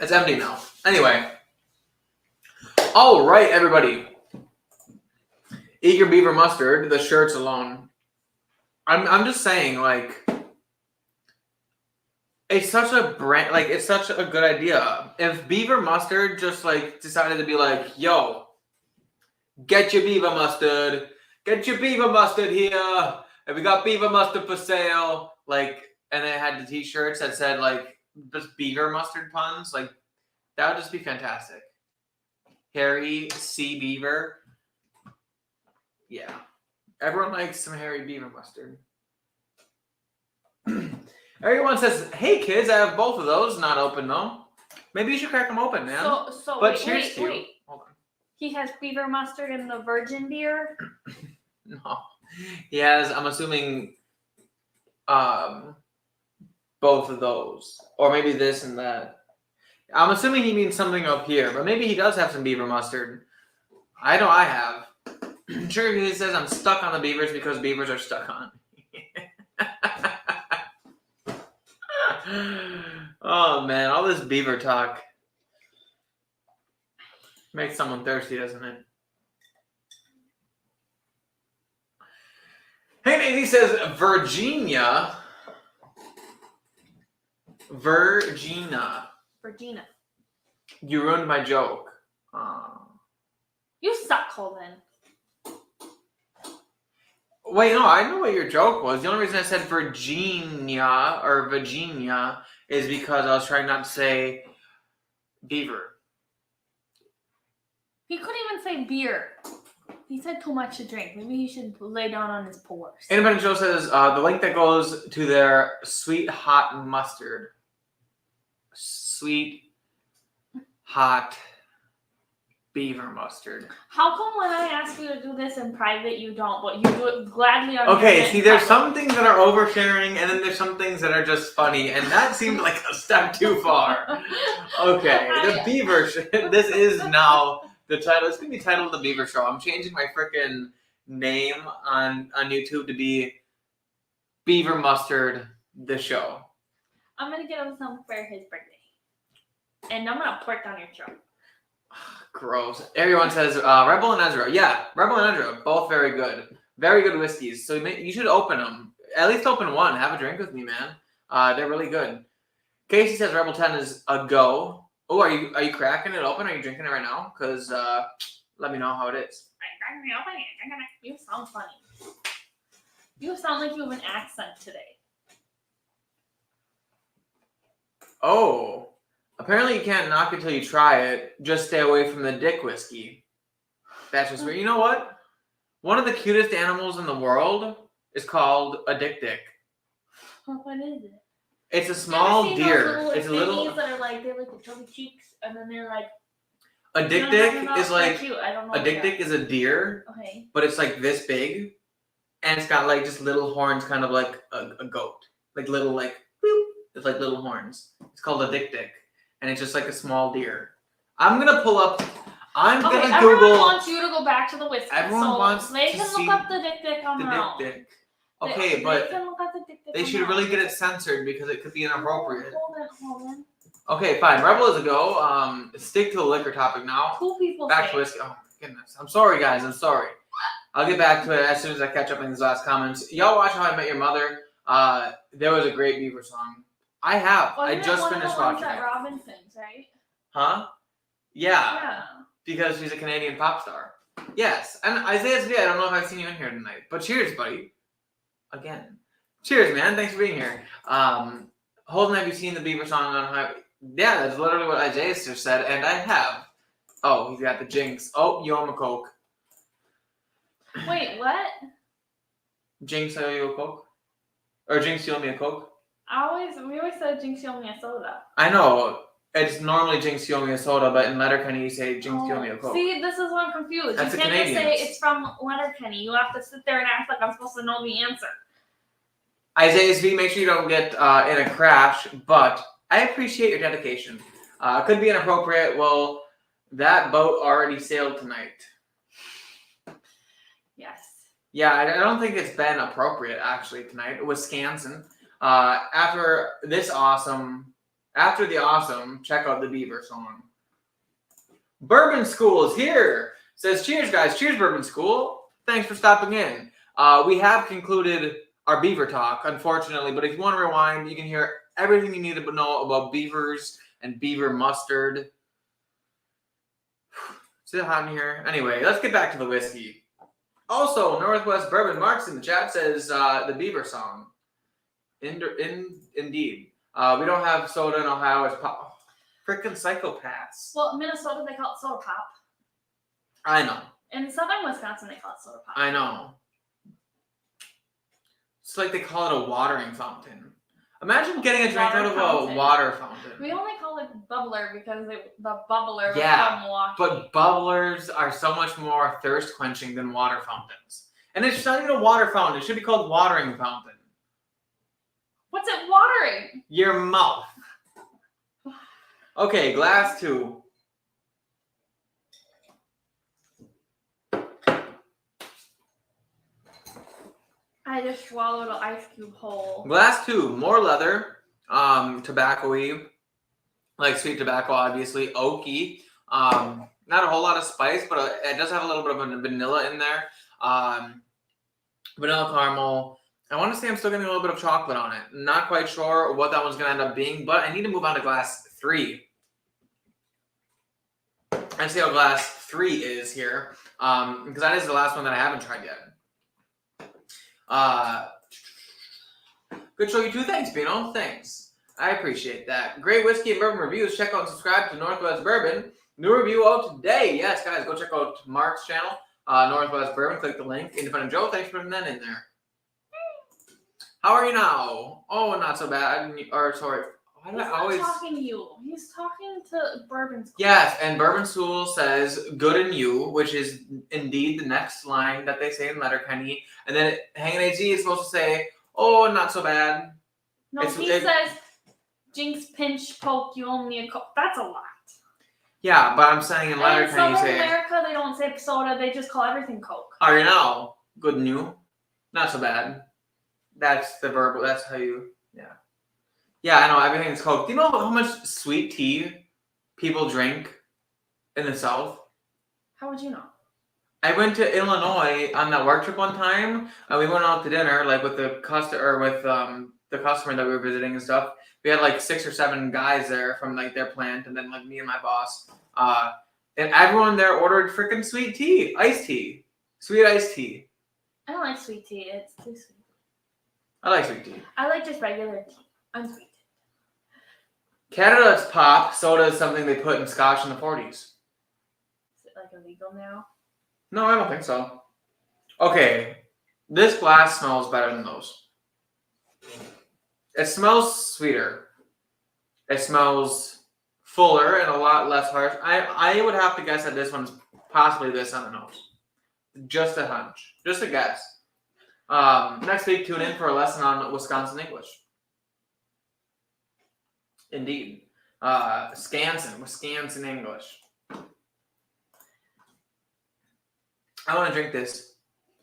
It's empty now. Anyway. All right, everybody. Eat your beaver mustard. The shirts alone. I'm just saying, like, it's such a brand. Like, it's such a good idea. If beaver mustard just like decided to be like, yo, get your beaver mustard. Get your beaver mustard here. And we got beaver mustard for sale. Like, and they had the t-shirts that said like just beaver mustard puns. Like, that would just be fantastic. Harry C. Beaver. Yeah. Everyone likes some Harry Beaver mustard. Everyone says, hey kids, I have both of those. Not open though. Maybe you should crack them open, man. So but wait, cheers to you. wait. Hold on. He has beaver mustard in the virgin beer? No. He has, I'm assuming, both of those. Or maybe this and that. I'm assuming he means something up here, but maybe he does have some beaver mustard. I know I have. Sure, he says I'm stuck on the beavers because beavers are stuck on me. Oh man, all this beaver talk makes someone thirsty, doesn't it? Hey, Nate, he says Virginia. You ruined my joke. You suck, Colvin. Wait, no, I know what your joke was. The only reason I said Virginia is because I was trying not to say beaver. He couldn't even say beer. He said too much to drink. Maybe he should lay down on his pores. Independent Joe says the link that goes to their sweet hot mustard. Sweet hot beaver mustard. How come when I ask you to do this in private, you don't, but you do it gladly on Okay, see, there's some things that are oversharing, and then there's some things that are just funny, and that seemed like a step too far. Okay, the beaver. This is now the title. It's gonna be titled The Beaver Show. I'm changing my freaking name on YouTube to be Beaver Mustard the Show. I'm gonna get him some for his birthday, and I'm gonna pour it down your throat. Gross. Everyone says Rebel and Ezra. Yeah, Rebel and Ezra, both very good. Very good whiskeys. So you should open them. At least open one. Have a drink with me, man. They're really good. Casey says Rebel 10 is a go. Oh, are you cracking it open? Are you drinking it right now? Because let me know how it is. You sound funny. You sound like you have an accent today. Oh. Apparently you can't knock it till you try it. Just stay away from the dick whiskey. That's just weird. You know what? One of the cutest animals in the world is called a dick. What is it? It's a small deer. It's a little. That are like they're like the chubby cheeks, and then they're like. A dick is like a dick is a deer. Okay. But it's like this big, and it's got like just little horns, kind of like a goat, like little like. Boop. It's like little horns. It's called a dick. And it's just like a small deer. I'm gonna pull up. I'm gonna Google. Everyone wants you to go back to the whiskey. Everyone wants they to can see look up the dick on their own. Okay, but they can look up the dick they should really get it censored because it could be inappropriate. Hold on. Okay, fine. Rebel is a go. Stick to the liquor topic now. Cool people. Back to whiskey. Oh my goodness. I'm sorry, guys. I'm sorry. I'll get back to it as soon as I catch up in these last comments. Y'all watch How I Met Your Mother. There was a great Beaver song. I have. Wasn't I just finished watching that it. Robin sings, right? Huh? Yeah. Because she's a Canadian pop star. Yes. And Isaiah SV, I don't know if I've seen you in here tonight. But cheers, buddy. Again. Cheers, man. Thanks for being here. Holden, have you seen the Beaver song on High? Yeah, that's literally what Isaiah just said, and I have. Oh, he's got the jinx. Oh, you owe him a Coke. Wait, what? Jinx, I owe you a Coke? Or Jinx, you owe me a Coke? We always said Jinx, you owe me a soda. I know. It's normally Jinx, you owe me a soda, but in Letterkenny you say Jinx, you owe me a Coke. See, this is why I'm confused. That's you can't just say it's from Letterkenny. You have to sit there and act like I'm supposed to know the answer. Isaiah SV, make sure you don't get in a crash, but I appreciate your dedication. Could be inappropriate. Well, that boat already sailed tonight. Yes. Yeah, I don't think it's been appropriate actually tonight. It was Wisconsin. After the awesome, check out the Beaver song. Bourbon School is here. Says, cheers, guys. Cheers, Bourbon School. Thanks for stopping in. We have concluded our Beaver talk, unfortunately, but if you want to rewind, you can hear everything you need to know about beavers and beaver mustard. Is it hot in here? Anyway, let's get back to the whiskey. Also, Northwest Bourbon Marks in the chat says the Beaver song. Indeed. We don't have soda in Ohio. It's pop. Freaking psychopaths. Well, Minnesota, they call it soda pop. I know. In southern Wisconsin, they call it soda pop. I know. It's like they call it a watering fountain. Imagine getting a drink out of a water fountain. We only call it bubbler because the bubbler was from Milwaukee. But bubblers are so much more thirst quenching than water fountains. And it's not even a water fountain. It should be called watering fountain. What's it watering? Your mouth. Okay, glass 2. I just swallowed an ice cube whole. Glass 2, more leather, tobacco-y, like sweet tobacco, obviously, oaky. Not a whole lot of spice, but it does have a little bit of a vanilla in there. Vanilla caramel. I want to say I'm still getting a little bit of chocolate on it. Not quite sure what that one's going to end up being, but I need to move on to glass 3. And see how glass 3 is here, because that is the last one that I haven't tried yet. Good show you too. Thanks, Bino. Thanks. I appreciate that. Great whiskey and bourbon reviews. Check out and subscribe to Northwest Bourbon. New review out today. Yes, guys, go check out Mark's channel, Northwest Bourbon. Click the link. Independent Joe, thanks for putting that in there. How are you now? Oh, not so bad. Or sorry. Why do He's I not always talking to you. He's talking to Bourbon School. Yes, and Bourbon School says "good in you," which is indeed the next line that they say in Letterkenny. And then Hanging AZ is supposed to say, "Oh, not so bad." No, he says, "Jinx, pinch, poke, you owe me a coke." That's a lot. Yeah, but I'm saying in Letterkenny, you Southern say, America, they don't say soda. They just call everything Coke. "Are you now? Good in you, not so bad." That's the verb. That's how you. Yeah. Yeah, I know everything's Coke. Do you know how much sweet tea people drink in the South? How would you know? I went to Illinois on that work trip one time. We went out to dinner, like with the customer that we were visiting and stuff. We had like 6 or 7 guys there from like their plant, and then like me and my boss. And everyone there ordered freaking sweet tea, iced tea, sweet iced tea. I don't like sweet tea. It's too sweet. I like sweet tea. I like just regular tea. Unsweet. Canada's pop soda is something they put in Scotch in the 40s. Is it like illegal now? No, I don't think so. Okay, this glass smells better than those. It smells sweeter. It smells fuller and a lot less harsh. I would have to guess that this one's possibly this on the nose. Just a hunch. Just a guess. Next week, tune in for a lesson on Wisconsin English. Indeed. Wisconsin English. I want to drink this.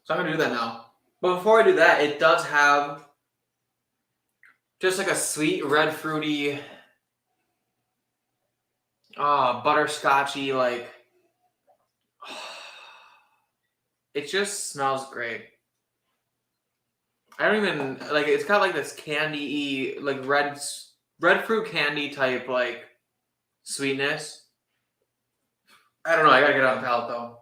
So I'm going to do that now. But before I do that, it does have just like a sweet, red, fruity, butterscotchy, like, it just smells great. I don't even, like, it's got like this candy-y, like red fruit candy type, like, sweetness. I don't know, I gotta get it on the palate though.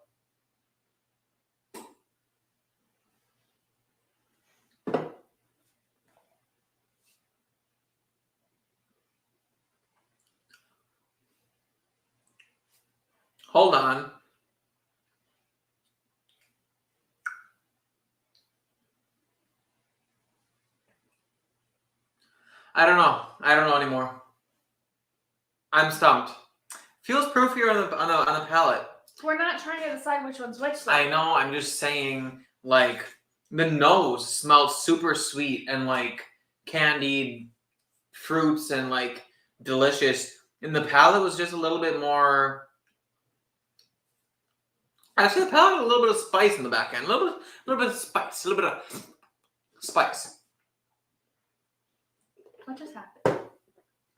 Hold on. I don't know. I don't know anymore. I'm stumped. Feels proofier on the palate. We're not trying to decide which one's which. Though. I know. I'm just saying, like, the nose smells super sweet and like candied fruits and like delicious. And the palate was just a little bit more. Actually, the palate had a little bit of spice in the back end. A little bit of spice. A little bit of spice. What just happened?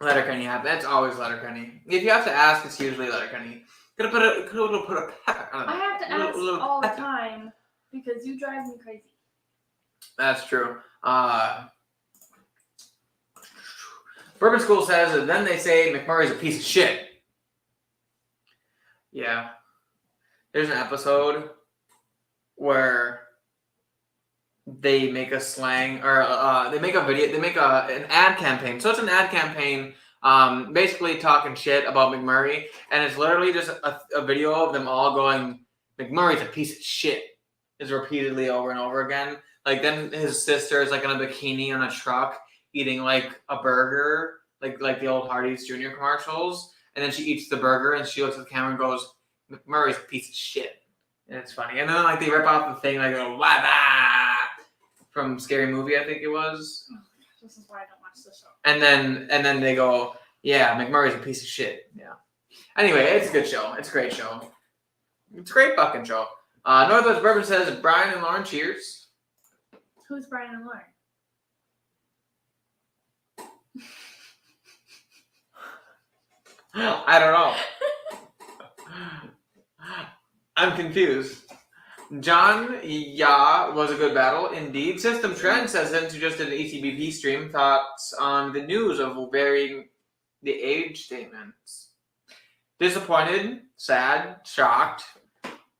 Letterkenny happened. That's always Letterkenny. If you have to ask, it's usually Letterkenny. Could have put a pepper. I have to ask all the time because you drive me crazy. That's true. Bourbon School says that then they say McMurray's a piece of shit. Yeah. There's an episode where they make a slang or they make a video. They make an ad campaign. So it's an ad campaign, basically talking shit about McMurray, and it's literally just a video of them all going, "McMurray's a piece of shit," is repeatedly over and over again. Like then his sister is like in a bikini on a truck eating like a burger, like the old Hardee's Jr. commercials, and then she eats the burger and she looks at the camera and goes, "McMurray's a piece of shit," and it's funny. And then like they rip off the thing like go "Wah-bah!" from Scary Movie, I think it was. Oh, this is why I don't watch the show. And then they go, yeah, McMurray's a piece of shit. Yeah. Anyway, it's a good show. It's a great show. It's a great fucking show. Northwest Bourbon says, Brian and Lauren, cheers. Who's Brian and Lauren? I don't know. I'm confused. John, yeah, was a good battle. Indeed. System Trend says, since you just did an ECBP stream, thoughts on the news of varying the age statements? Disappointed, sad, shocked.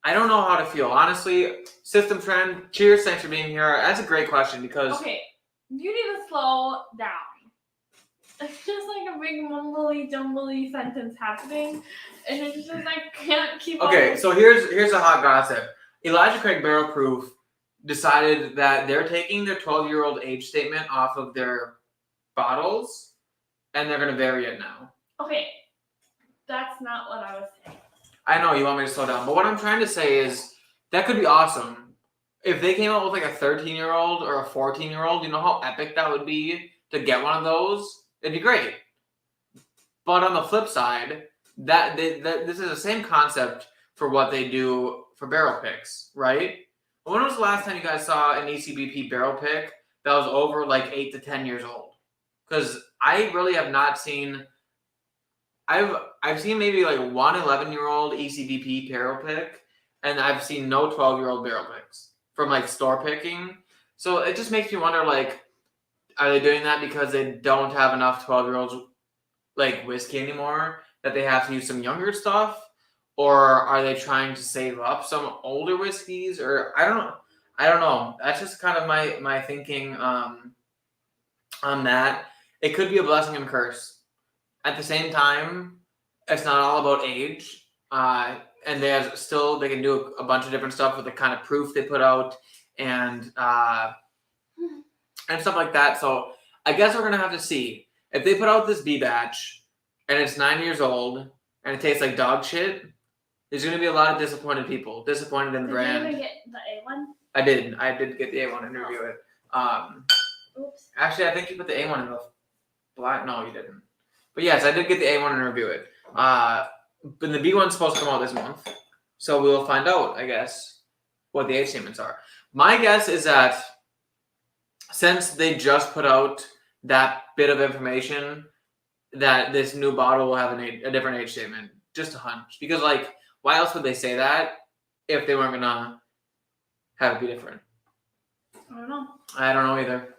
I don't know how to feel. Honestly, System Trend, cheers, thanks for being here. That's a great question because... Okay, you need to slow down. It's just like a big mumbly jumbly sentence happening, and it's just I can't keep Okay, so here's a hot gossip. Elijah Craig Barrel Proof decided that they're taking their 12-year-old age statement off of their bottles, and they're going to vary it now. Okay, that's not what I was saying. I know you want me to slow down, but what I'm trying to say is that could be awesome. If they came out with like a 13-year-old or a 14-year-old, you know how epic that would be to get one of those? It'd be great. But on the flip side, that this is the same concept for what they do for barrel picks, right? When was the last time you guys saw an ECBP barrel pick that was over like 8 to 10 years old? Because I really have not seen. I've seen maybe like one 11-year-old ECBP barrel pick, and I've seen no 12-year-old barrel picks from like store picking. So it just makes me wonder, like, are they doing that because they don't have enough 12-year-olds like whiskey anymore, that they have to use some younger stuff? Or are they trying to save up some older whiskeys? Or I don't know. That's just kind of my thinking on that. It could be a blessing and curse. At the same time, it's not all about age. And they can do a bunch of different stuff with the kind of proof they put out and stuff like that. So I guess we're going to have to see. If they put out this B batch and it's 9 years old and it tastes like dog shit, there's going to be a lot of disappointed people. Disappointed in the brand. Did you even get the A1? I did get the A1 and review it. Oops. Actually, I think you put the A1 in the black. No, you didn't. But yes, I did get the A1 and review it. But the B1's supposed to come out this month. So we'll find out, I guess, what the age statements are. My guess is that since they just put out that bit of information, that this new bottle will have a different age statement. Just a hunch. Because, like, why else would they say that if they weren't going to have it be different? I don't know. I don't know either.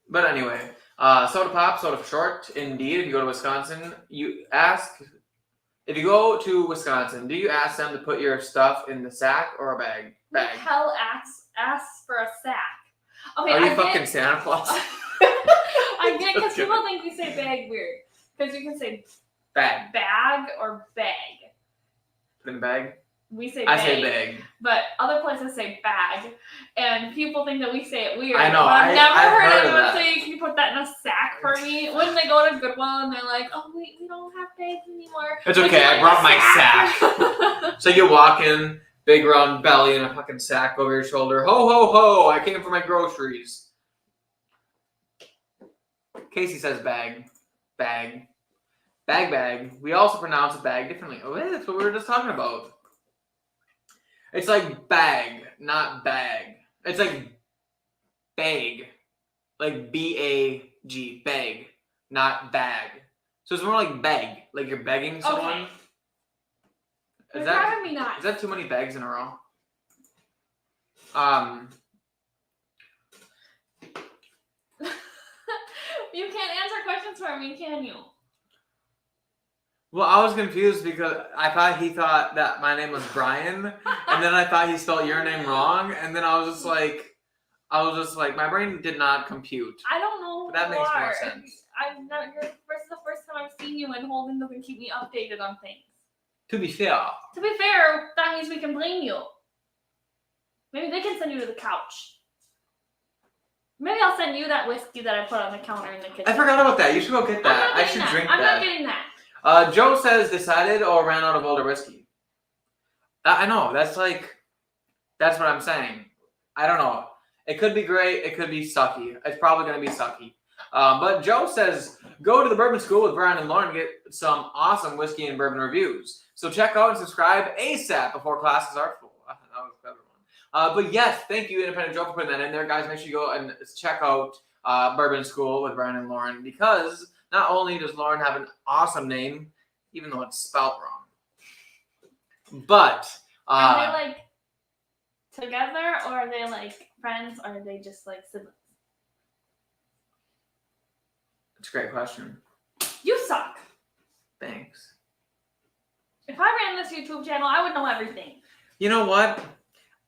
But anyway, soda pop, soda for short. Indeed, if you go to Wisconsin, if you go to Wisconsin, do you ask them to put your stuff in the sack or a bag? Who the hell asks for a sack? Okay, Are you fucking Santa Claus? I get it because people think we say bag weird. Because you can say bag or bag. Put in a bag? We say bag. I say bag. But other places say bag. And people think that we say it weird. I know. I've never heard anyone that. say, can you put that in a sack for me? When they go to Goodwill and they're like, oh, we don't have bags anymore. It's okay, I brought my sack. So you walk in, big round belly and a fucking sack over your shoulder. Ho, ho, ho, I came for my groceries. Casey says bag. Bag. Bag. We also pronounce a bag differently. Oh, that's what we were just talking about. It's like bag, not bag. It's like bag. Like B-A-G. Bag, not bag. So it's more like beg. Like you're begging someone. Okay. You're driving me nuts. Is that too many bags in a row? You can't answer questions for me, can you? Well, I was confused because I thought he thought that my name was Brian, and then I thought he spelled your name wrong, and then I was just like, my brain did not compute. I don't know who But that you makes are. more sense. This is the first time I've seen you, and Holden doesn't keep me updated on things. To be fair. To be fair, that means we can blame you. Maybe they can send you to the couch. Maybe I'll send you that whiskey that I put on the counter in the kitchen. I forgot about that. You should go get that. I should drink that. I'm not getting that. Joe says decided or ran out of older whiskey. I know. That's what I'm saying. I don't know. It could be great. It could be sucky. It's probably going to be sucky. But Joe says, go to the Bourbon School with Brian and Loren and get some awesome whiskey and bourbon reviews. So check out and subscribe ASAP before classes are full. That was a clever one. But yes, thank you, Independent Joe, for putting that in there. Guys, make sure you go and check out Bourbon School with Brian and Loren, because not only does Loren have an awesome name, even though it's spelled wrong, but... are they like together, or are they like friends, or are they just like siblings? It's a great question. You suck. Thanks. If I ran this YouTube channel, I would know everything. You know what?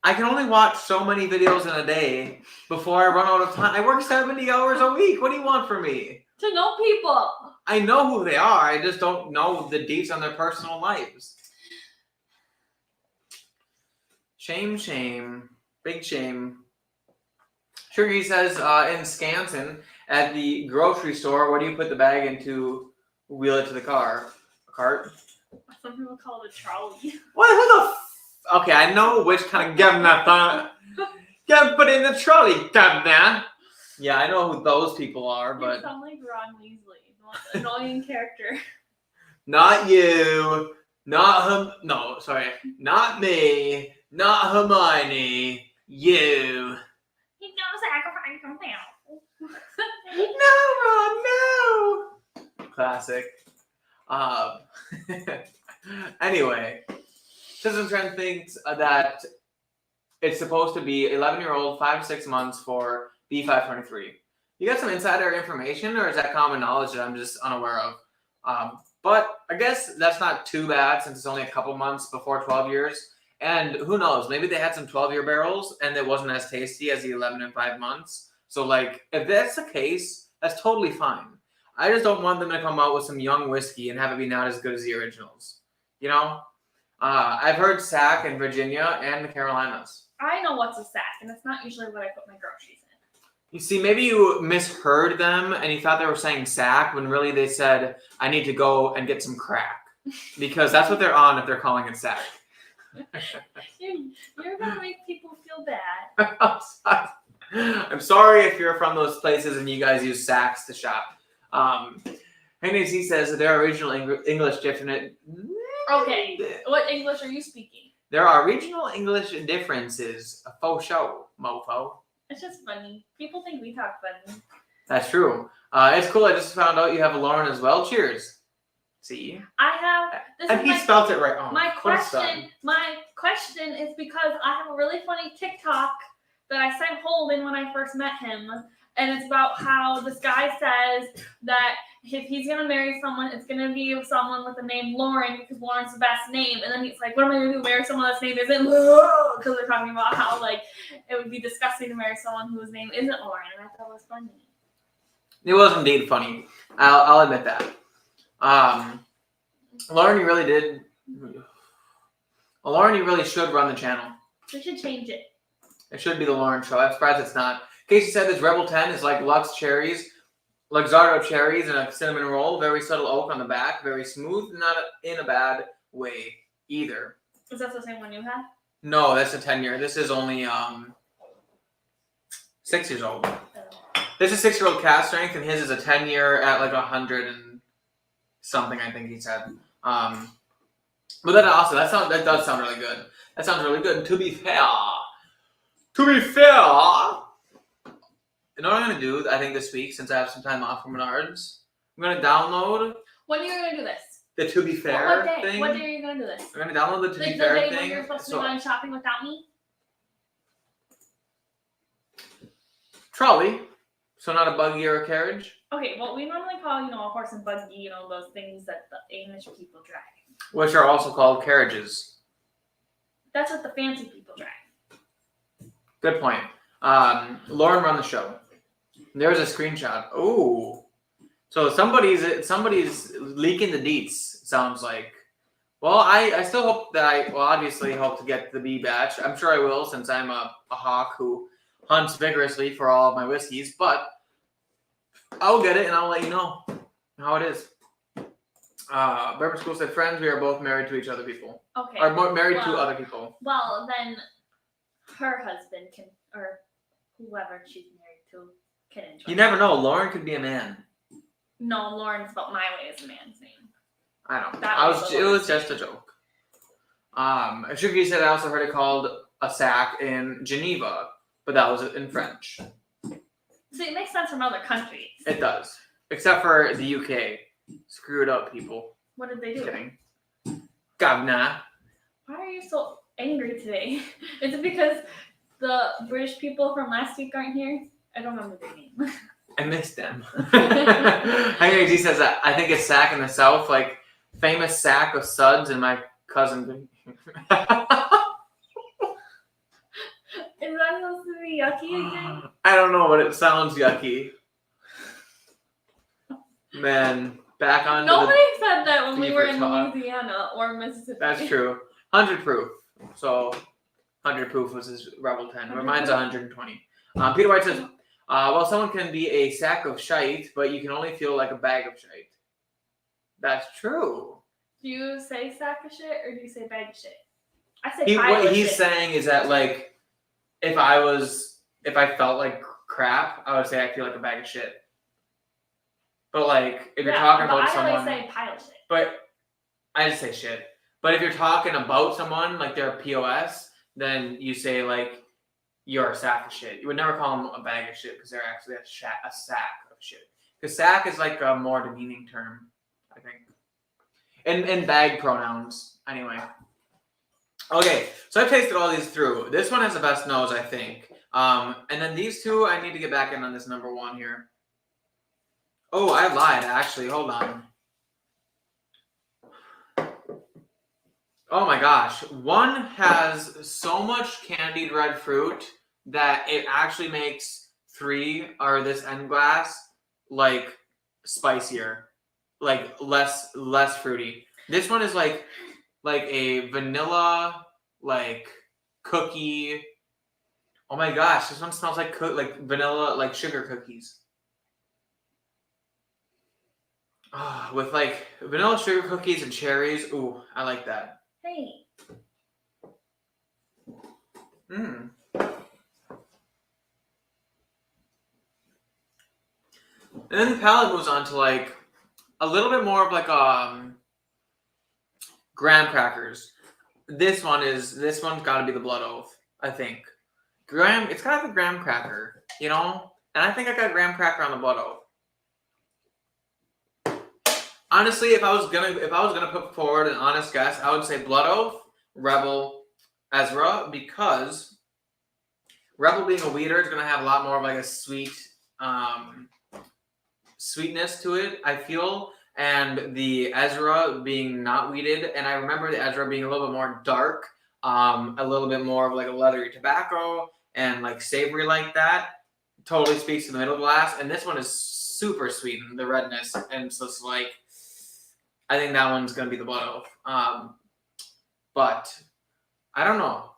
I can only watch so many videos in a day before I run out of time. I work 70 hours a week. What do you want from me? To know people. I know who they are. I just don't know the deets on their personal lives. Shame, shame. Big shame. Sure, he says in Scanson, at the grocery store, what do you put the bag into, wheel it to the car? A cart? Some people call it a trolley. What? Who the Okay, I know which kind of governor thought. Get put in the trolley, governor. Yeah, I know who those people are, but... You sound like Ron Weasley, the most annoying character. Not you. Not me. Not Hermione. You. He's gonna sacrifice himself. No, Ron, no. Classic. Anyway, Citizen Trend thinks that it's supposed to be 11-year-old, 5 to 6 months for B523. You got some insider information, or is that common knowledge that I'm just unaware of? But I guess that's not too bad, since it's only a couple months before 12 years. And who knows, maybe they had some 12-year barrels and it wasn't as tasty as the 11 and 5 months. So, like, if that's the case, that's totally fine. I just don't want them to come out with some young whiskey and have it be not as good as the originals. You know? I've heard Sac in Virginia and the Carolinas. I know what's a sack, and it's not usually what I put my groceries in. You see, maybe you misheard them and you thought they were saying Sac when really they said, I need to go and get some crack. Because that's what they're on if they're calling it Sac. You're going to make people feel bad. I'm sorry if you're from those places and you guys use sacks to shop. Anyways, he says that there are regional English different. Okay, what English are you speaking? There are regional English differences. Faux show, mofo. It's just funny. People think we talk funny. That's true. It's cool. I just found out you have a Loren as well. Cheers. See? I have. And he spelled it right. Oh, my question is because I have a really funny TikTok that I sent Holden when I first met him, and it's about how this guy says that if he's gonna marry someone, it's gonna be someone with the name Loren because Loren's the best name. And then he's like, "What am I gonna do? Marry someone that's name isn't Loren?" Because they're talking about how like it would be disgusting to marry someone whose name isn't Loren, and I thought it was funny. It was indeed funny. I'll admit that. Loren, you really did. Loren, you really should run the channel. We should change it. It should be the Loren Show. I'm surprised it's not. Casey said this Rebel 10 is like Lux cherries, Luxardo cherries, and a cinnamon roll. Very subtle oak on the back. Very smooth, not in a bad way either. Is that the same one you had? No, that's a 10-year. This is only 6 years old. This is 6-year-old cast strength, and his is a 10-year at like 100 and something, I think he said. But that also that does sound really good. That sounds really good. And to be fair, you know what I'm gonna do? I think this week, since I have some time off from Menards, I'm gonna download. When are you gonna do this? The To Be Fair thing. What day are you gonna do this? I'm gonna download the To Be The Fair day thing. when you're supposed to be going shopping without me? Trolley. So not a buggy or a carriage. Okay, well we normally call, a horse and buggy, those things that the English people drive. Which are also called carriages. That's what the fancy people drive. Good point. Loren run the show. There's a screenshot. Ooh. So somebody's leaking the deets, sounds like. Well, I still hope that I obviously hope to get the B batch. I'm sure I will, since I'm a hawk who hunts vigorously for all of my whiskeys, but I'll get it and I'll let you know how it is. Bourbon School said, friends, we are both married to each other people. Okay. Or married to other people. Well, then her husband can, or whoever she's married to can enjoy. You never know. Loren could be a man. No, Loren spelled my way is a man's name. I don't know. That It was just a joke. Shuki said I also heard it called a sack in Geneva, but that was in French. See, it makes sense from other countries. It does. Except for the UK. Screw it up, people. What did they do? Just kidding. Gavna. Why are you so angry today? Is it because the British people from last week aren't here? I don't remember their name. I missed them. He says that I think it's sack in the South, like famous sack of suds, and my cousin. Is that supposed to be yucky again? I don't know, but it sounds yucky. Man, back on. Nobody said that when we were in talk. Louisiana or Mississippi. That's true. 100 proof. So 100 proof was his Rebel 10. Mine's 120. Peter White says, well, someone can be a sack of shite, but you can only feel like a bag of shite. That's true. Do you say sack of shit or do you say bag of shit? I say What he's shit. saying is that, like, if I felt like crap, I would say I feel like a bag of shit. But, like, if you're talking about someone... I say pile of shit. But I just say shit. But if you're talking about someone, like they're a POS, then you say, like, you're a sack of shit. You would never call them a bag of shit because they're actually a sack of shit. Because sack is, like, a more demeaning term, I think. In bag pronouns, anyway. Okay, so I've tasted all these through. This one has the best nose, I think. And then these two, I need to get back in on this number one here. Oh, I lied, actually. Hold on. Oh my gosh. One has so much candied red fruit that it actually makes this end glass, like, spicier. Like, less fruity. This one is like a vanilla, like, cookie. Oh my gosh, this one smells like vanilla, like sugar cookies. Oh, with like vanilla sugar cookies and cherries. Ooh, I like that. Hey. And then the palate moves on to like a little bit more of like graham crackers. This one's got to be the blood oath, I think. It's got the graham cracker, you know, and I think I got graham cracker on the blood oath. Honestly, if I was gonna put forward an honest guess, I would say Blood Oath, Rebel, Ezra, because Rebel being a weeder is gonna have a lot more of like a sweet sweetness to it, I feel, and the Ezra being not weeded, and I remember the Ezra being a little bit more dark, a little bit more of like a leathery tobacco and like savory like that. Totally speaks to the middle glass, and this one is super sweet in the redness, and so it's like. I think that one's going to be the Blood Oath. But I don't know.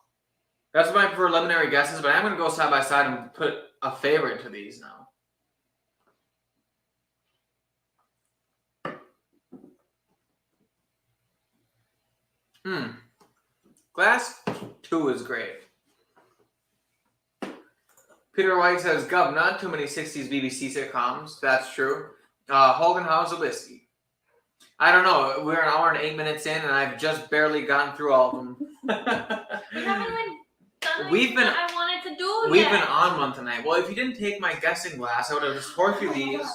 That's my preliminary guesses, but I'm going to go side by side and put a favorite to these now. Glass 2 is great. Peter White says, Gov, not too many 60s BBC sitcoms. That's true. Hogan, how's the whiskey? I don't know. We're an hour and 8 minutes in, and I've just barely gotten through all of them. We haven't even done We've been. I wanted to do We've yet. been on one tonight. Well, if you didn't take my guessing glass, I would have just poured through these.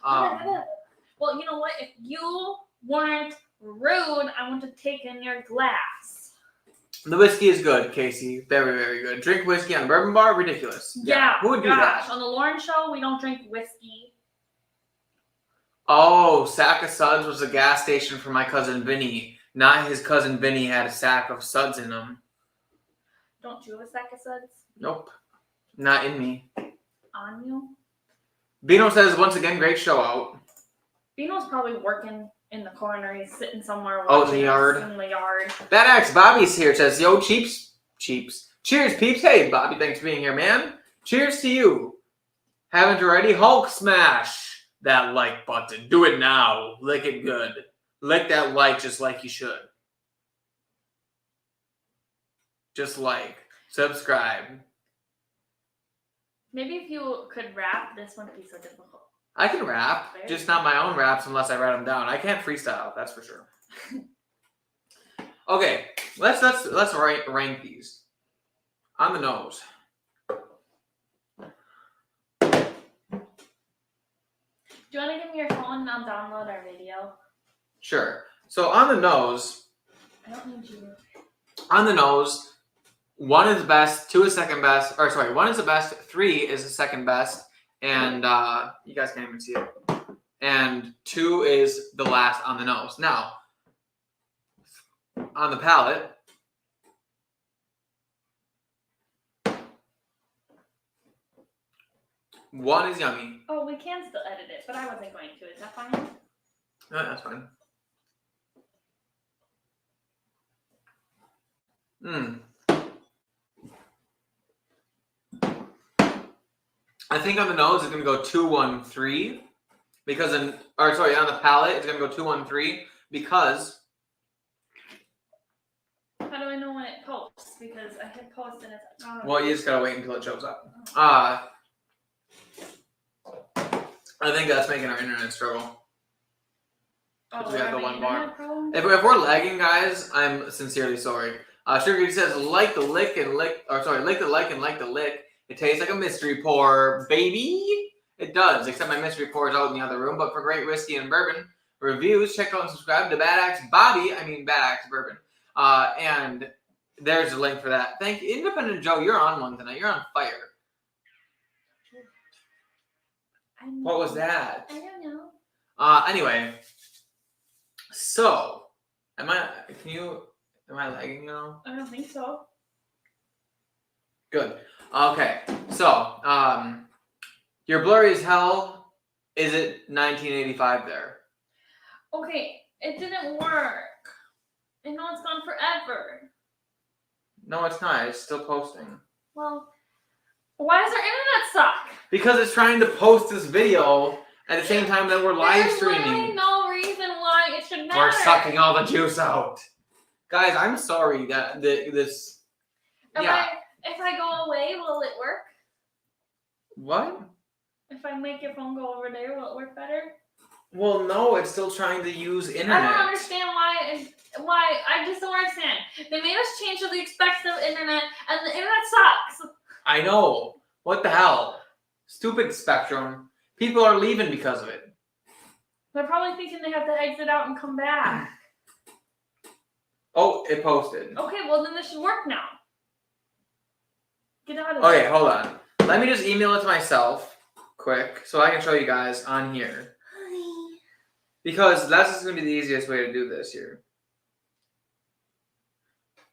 Well, you know what? If you weren't rude, I want to take in your glass. The whiskey is good, Casey. Very, very good. Drink whiskey on the Bourbon Bar? Ridiculous. Yeah. Who would do that? On the Loren show, we don't drink whiskey. Oh, Sack of Suds was a gas station for my cousin Vinny. Not his cousin Vinny had a sack of suds in him. Don't you have a sack of suds? Nope. Not in me. On you? Bino says, once again, great show out. Bino's probably working in the corner. He's sitting somewhere in the yard. In the yard. That ex Bobby's here. Says, yo, Cheeps. Cheers, peeps. Hey, Bobby, thanks for being here, man. Cheers to you. Haven't already? Hulk smash that like button. Do it now. Lick it good. Lick that like just like you should. Just like. Subscribe. Maybe if you could rap, this wouldn't be so difficult. I can rap, just not my own raps unless I write them down. I can't freestyle, that's for sure. Okay, let's rank these. On the nose. Do you want to give me your phone and I'll download our video? Sure. So on the nose. I don't need you. On the nose, 1 is best, 2 is second best, or sorry, 1 is the best, 3 is the second best, and you guys can't even see it. And 2 is the last on the nose. Now, on the palate, one is yummy. Oh, we can still edit it, but I wasn't going to. Is that fine? No, that's fine. I think on the nose it's gonna go 2, 1, 3, because on the palate it's gonna go 2, 1, 3 because. How do I know when it posts? Because I hit post and it's. Oh. Well, you just gotta wait until it shows up. I think that's making our internet struggle. Oh, We got the one bar. Problem? If we're lagging, guys, I'm sincerely sorry. Sugar says like the lick and lick, or sorry, lick the like and like the lick. It tastes like a mystery pour, baby. It does, except my mystery pour is out in the other room. But for great whiskey and bourbon reviews, check out and subscribe to Bad Axe Bourbon. And there's a link for that. Thank you, Independent Joe. You're on one tonight. You're on fire. What was that? I don't know. Anyway, so am I lagging now? I don't think so. Good. Okay. So, you're blurry as hell. Is it 1985 there? Okay, it didn't work. I know it's gone forever. No, it's not. It's still posting. Well, why does our internet suck? Because it's trying to post this video at the same time that we're live There's streaming. literally no reason why it should matter. We're sucking all the juice out. Guys, I'm sorry that this. If I go away, will it work? What? If I make your phone go over there, will it work better? Well, no, it's still trying to use internet. I don't understand why. I just don't understand. They made us change to the expensive internet, and the internet sucks. I know. What the hell? Stupid Spectrum. People are leaving because of it. They're probably thinking they have to exit out and come back. Oh, it posted. Okay, well then this should work now. Get out of there. Okay, hold on. Let me just email it to myself quick so I can show you guys on here. Honey. Because that's just going to be the easiest way to do this here.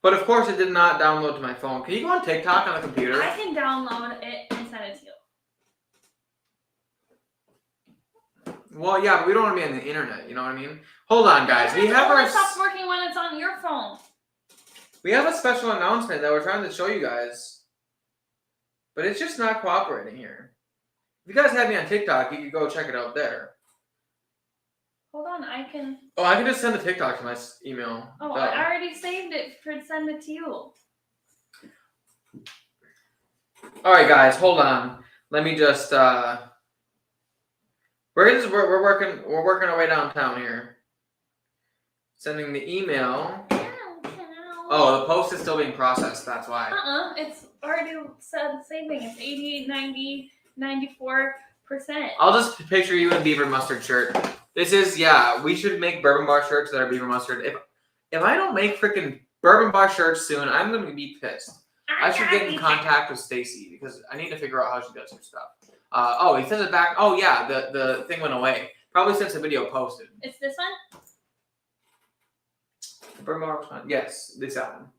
But of course it did not download to my phone. Can you go on TikTok on the computer? I can download it and send it to you. Well, yeah, but we don't want to be on the internet, you know what I mean? Hold on, guys. It stops working when it's on your phone. We have a special announcement that we're trying to show you guys. But it's just not cooperating here. If you guys have me on TikTok, you can go check it out there. Hold on, I can... Oh, I can just send the TikTok to my email. Oh, I already saved it to send it to you. All right, guys, hold on. Let me just... We're working our way downtown here. Sending the email. Oh, the post is still being processed. That's why. It's already said saving. It's 88, 90, 94%. I'll just picture you in beaver mustard shirt. This is, yeah, we should make bourbon bar shirts that are beaver mustard. If I don't make freaking bourbon bar shirts soon, I'm going to be pissed. I should get in contact with Stacy because I need to figure out how she does her stuff. Oh, he says it back. Oh, yeah, the thing went away. Probably since the video posted. It's this one? Bourbon bar was fun. Yes, this album.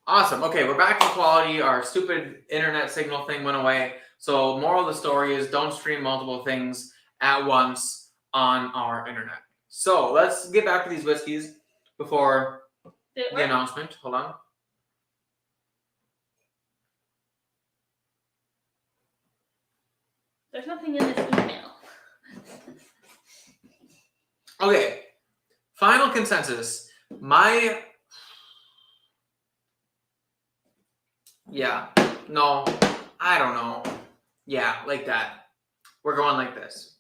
Awesome. Okay, we're back in quality. Our stupid internet signal thing went away. So, moral of the story is don't stream multiple things at once on our internet. So, let's get back to these whiskeys before the announcement. Hold on. There's nothing in this email. Okay. Final consensus. No, I don't know. Yeah, like that. We're going like this.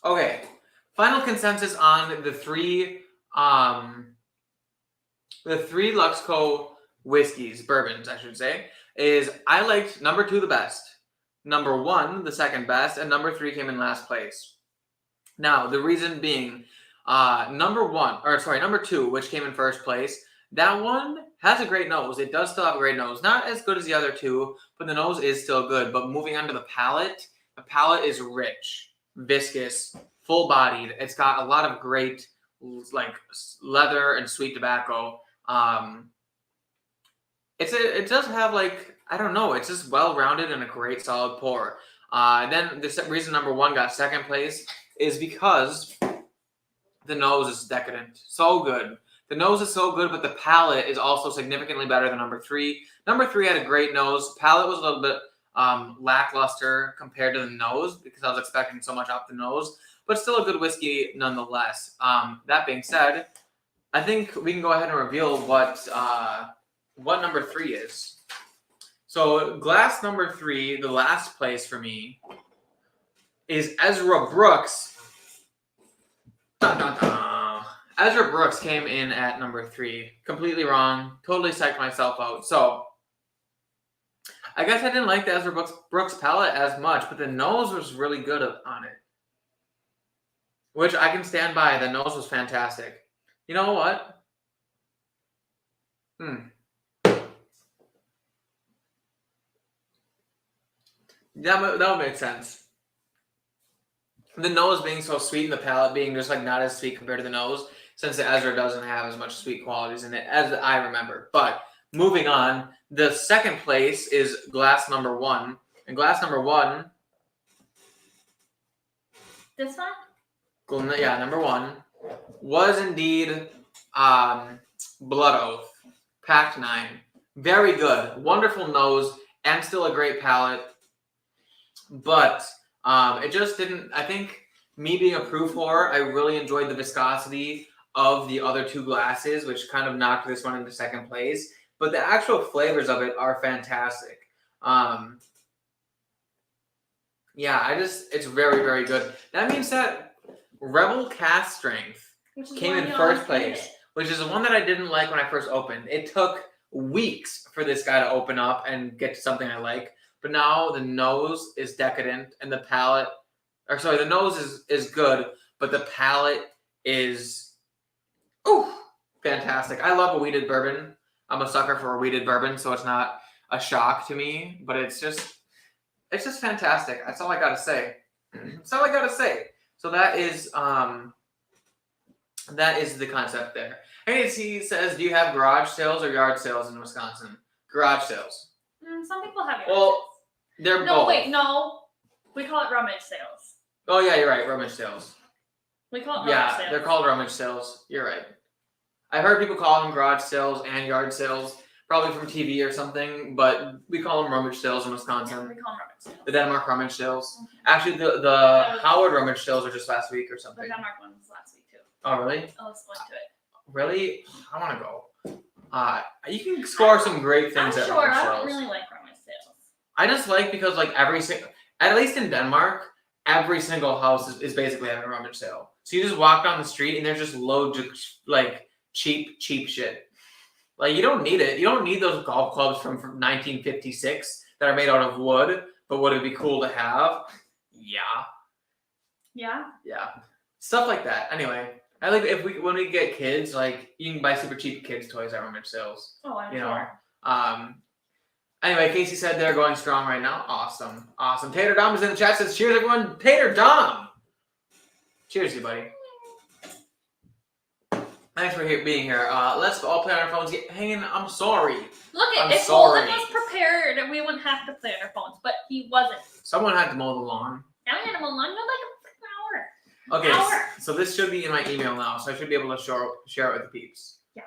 Okay. Final consensus on the three Luxco whiskeys, bourbons, I should say, is I liked number 2 the best, number 1 the second best, and number 3 came in last place. Now, the reason being, number 2, which came in first place, that one has a great nose. It does still have a great nose. Not as good as the other two, but the nose is still good. But moving on to the palate is rich, viscous, full-bodied. It's got a lot of great, like, leather and sweet tobacco. It does have, like, I don't know, it's just well-rounded and a great solid pour. Then the reason number 1 got second place is because the nose is decadent. So good. The nose is so good, but the palate is also significantly better than number 3. Number 3 had a great nose. Palate was a little bit lackluster compared to the nose because I was expecting so much off the nose, but still a good whiskey nonetheless. That being said, I think we can go ahead and reveal what number 3 is. So glass number 3, the last place for me, is Ezra Brooks. Dun, dun, dun. Ezra Brooks came in at number 3. Completely wrong. Totally psyched myself out. So I guess I didn't like the Ezra Brooks palette as much, but the nose was really good on it, which I can stand by. The nose was fantastic. You know what? That would make sense. The nose being so sweet and the palate being just like not as sweet compared to the nose, since the Ezra doesn't have as much sweet qualities in it as I remember. But moving on, the second place is glass number 1. And glass number 1... This one? Yeah, number 1 was indeed Blood Oath, Pact 9. Very good. Wonderful nose and still a great palate. But it just didn't, I think, me being a proof whore, I really enjoyed the viscosity of the other 2 glasses, which kind of knocked this one into second place. But the actual flavors of it are fantastic. Yeah, it's very, very good. That means that Rebel Cask Strength came in first place, which is the one that I didn't like when I first opened. It took weeks for this guy to open up and get to something I like. But now the nose is decadent and the palate, the nose is good, but the palate is, fantastic. I love a wheated bourbon. I'm a sucker for a wheated bourbon, so it's not a shock to me, but it's just fantastic. That's all I gotta say. That's all I gotta say. So that is the concept there. Hey, he says, do you have garage sales or yard sales in Wisconsin? Garage sales. Some people have yard Well, sales. They're both. No, wait, no. We call it rummage sales. Oh, yeah, you're right. Rummage sales. We call it rummage sales. They're called rummage sales. You're right. I've heard people call them garage sales and yard sales, probably from TV or something, but we call them rummage sales in Wisconsin. Yeah, we call them rummage sales. The Denmark rummage sales. Mm-hmm. Actually, the Howard rummage sales are just last week or something. The Denmark one was last week, too. Oh, really? Let's go into it. Really? I want to go. You can score some great things at rummage sales. I don't really like rummage sales. I just like because like at least in Denmark, every single house is basically having a rummage sale. So you just walk down the street and there's just loads of like cheap shit. Like you don't need it. You don't need those golf clubs from 1956 that are made out of wood. But would it be cool to have? Yeah. Yeah. Yeah. Stuff like that. Anyway, I like when we get kids, like you can buy super cheap kids toys at rummage sales. Oh, I'm sure. Anyway, Casey said they're going strong right now. Awesome. Tater Dom is in the chat, says, cheers, everyone. Tater Dom. Cheers, you buddy. Thanks for being here. Let's all play on our phones. Hanging. I'm sorry. Look, if sorry. Holden was prepared, we wouldn't have to play on our phones, but he wasn't. Someone had to mow the lawn. Now we had to mow the lawn. No, like Okay, an hour. so this should be in my email now, so I should be able to share it with the peeps. Yeah.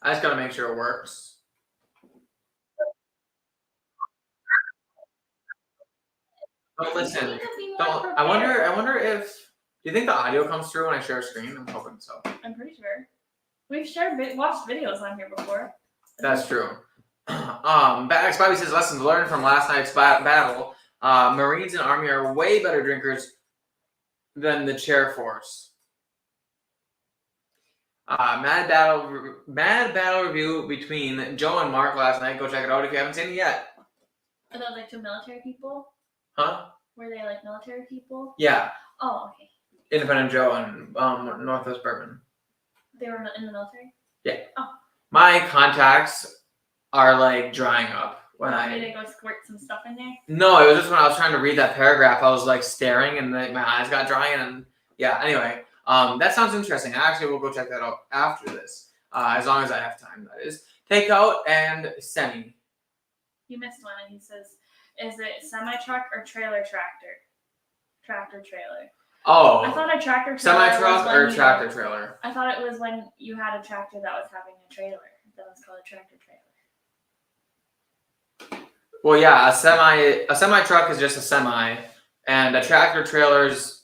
I just gotta make sure it works. But listen, I wonder if, do you think the audio comes through when I share a screen? I'm hoping so. I'm pretty sure. We've watched videos on here before. That's true. Spivey says lessons learned from last night's battle. Marines and Army are way better drinkers than the chair force. Mad battle review between Joe and Mark last night. Go check it out if you haven't seen it yet. Are those like two military people? Huh? Were they like military people? Yeah. Oh, okay. Independent Joe and Northwest Bourbon. They were in the military? Yeah. Oh. My contacts are like drying up when Did they go squirt some stuff in there? No, it was just when I was trying to read that paragraph, I was like staring and my eyes got dry and yeah. Anyway, that sounds interesting. I actually will go check that out after this, as long as I have time. That is takeout and semi. You missed one, and he says, "Is it semi truck or trailer tractor? Tractor trailer." Oh. I thought a tractor trailer. Semi truck or tractor trailer. I thought it was when you had a tractor that was having a trailer. That was called a tractor trailer. Well, yeah, a semi truck is just a semi, and a tractor trailer's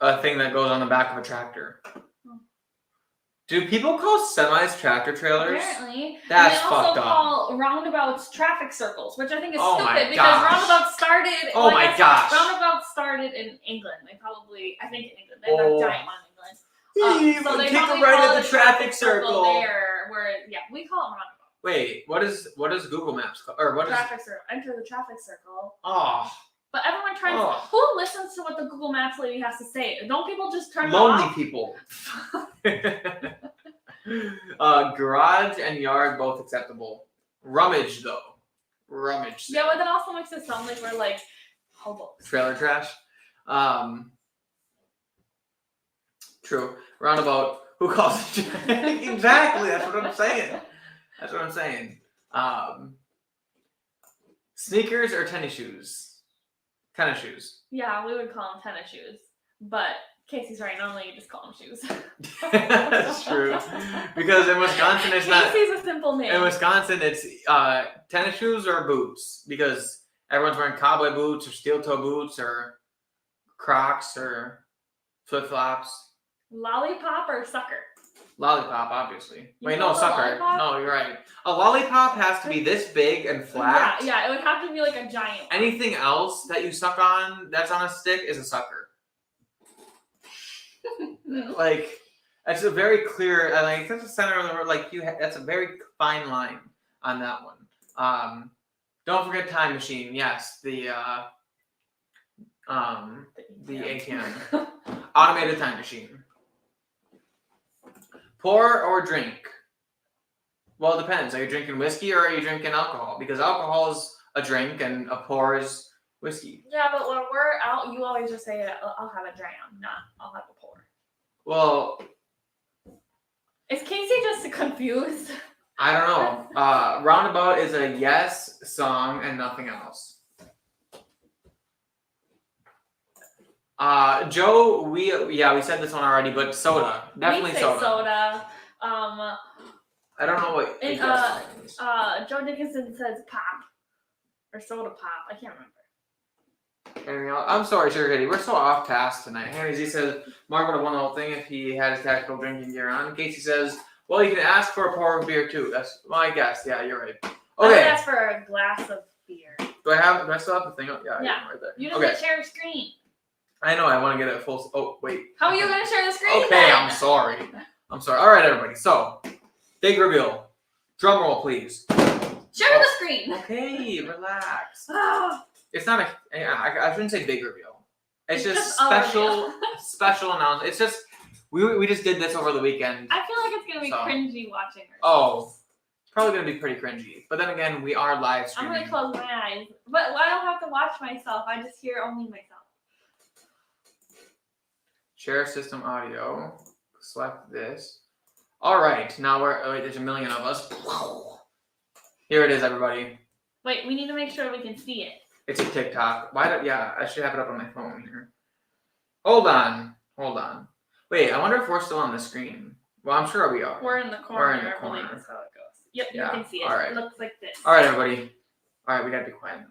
a thing that goes on the back of a tractor. Do people call semis tractor trailers? Apparently. That's fucked up. They also call roundabouts traffic circles, which I think is stupid because roundabouts started. Oh my gosh. Roundabouts started in England. I think in England. They have a giant one in England. So they take a probably right call at the traffic circle there, where we call it roundabout. Wait, what does Google Maps call, or what is traffic circle? Enter the traffic circle. Oh. But everyone tries. Who listens to what the Google Maps lady has to say? Don't people just turn Lonely off? people. Garage and yard both acceptable. Rummage though. Rummage. Yeah, but that also makes it sound like we're like hobos. Trailer trash. True. Roundabout. Who calls it? Exactly. That's what I'm saying. That's what I'm saying. Sneakers or tennis shoes? Tennis shoes. Yeah, we would call them tennis shoes. But Casey's right. Normally you just call them shoes. That's true. Because in Wisconsin, it's not. Casey's a simple name. In Wisconsin, it's tennis shoes or boots. Because everyone's wearing cowboy boots or steel toe boots or Crocs or flip flops. Lollipop or sucker? Lollipop, obviously. You Wait, call no, it sucker. lollipop? No, you're right. A lollipop has to be this big and flat. Yeah, it would have to be like a giant one. Anything else that you suck on that's on a stick is a sucker. Like, that's a very clear, like, that's the center of the word. Like, that's a very fine line on that one. Don't forget time machine. Yes, the ATM. Automated time machine. Pour or drink? Well, it depends. Are you drinking whiskey or are you drinking alcohol? Because alcohol is a drink and a pour is whiskey. Yeah, but when we're out, you always just say, I'll have a dram, not I'll have a pour. Well, is Casey just confused? I don't know. Roundabout is a yes song and nothing else. Joe, we said this one already, but soda. Definitely we say soda. I don't know what and, Joe Dickinson says pop. Or soda pop. I can't remember. I'm sorry, Sugar Kitty. We're so off task tonight. Henry Z says Mark would have won the whole thing if he had his tactical drinking gear on. Casey says, well, you can ask for a pour of beer too. That's my guess. Yeah, you're right. Okay. I would ask for a glass of beer. Do I still have the thing up? Yeah. Right there. You just share a screen. I know. I want to get it full. Oh, wait. How are you going to share the screen? Okay, then? I'm sorry. All right, everybody. So, big reveal. Drum roll, please. Share the screen. Okay, relax. It's not I shouldn't say big reveal. It's just special announcement. It's just we just did this over the weekend. I feel like it's gonna be cringy watching ourselves. Oh, probably gonna be pretty cringy. But then again, we are live streaming. I'm gonna close my eyes, but I don't have to watch myself. I just hear only myself. Share system audio. Select this. All right, now there's a million of us. Here it is, everybody. Wait, we need to make sure we can see it. It's a TikTok. I should have it up on my phone here. Hold on. Wait, I wonder if we're still on the screen. Well, I'm sure we are. We're in the corner. I believe that's how it goes. Yep, you can see it. All right. It looks like this. All right, everybody. All right, we gotta be quiet now.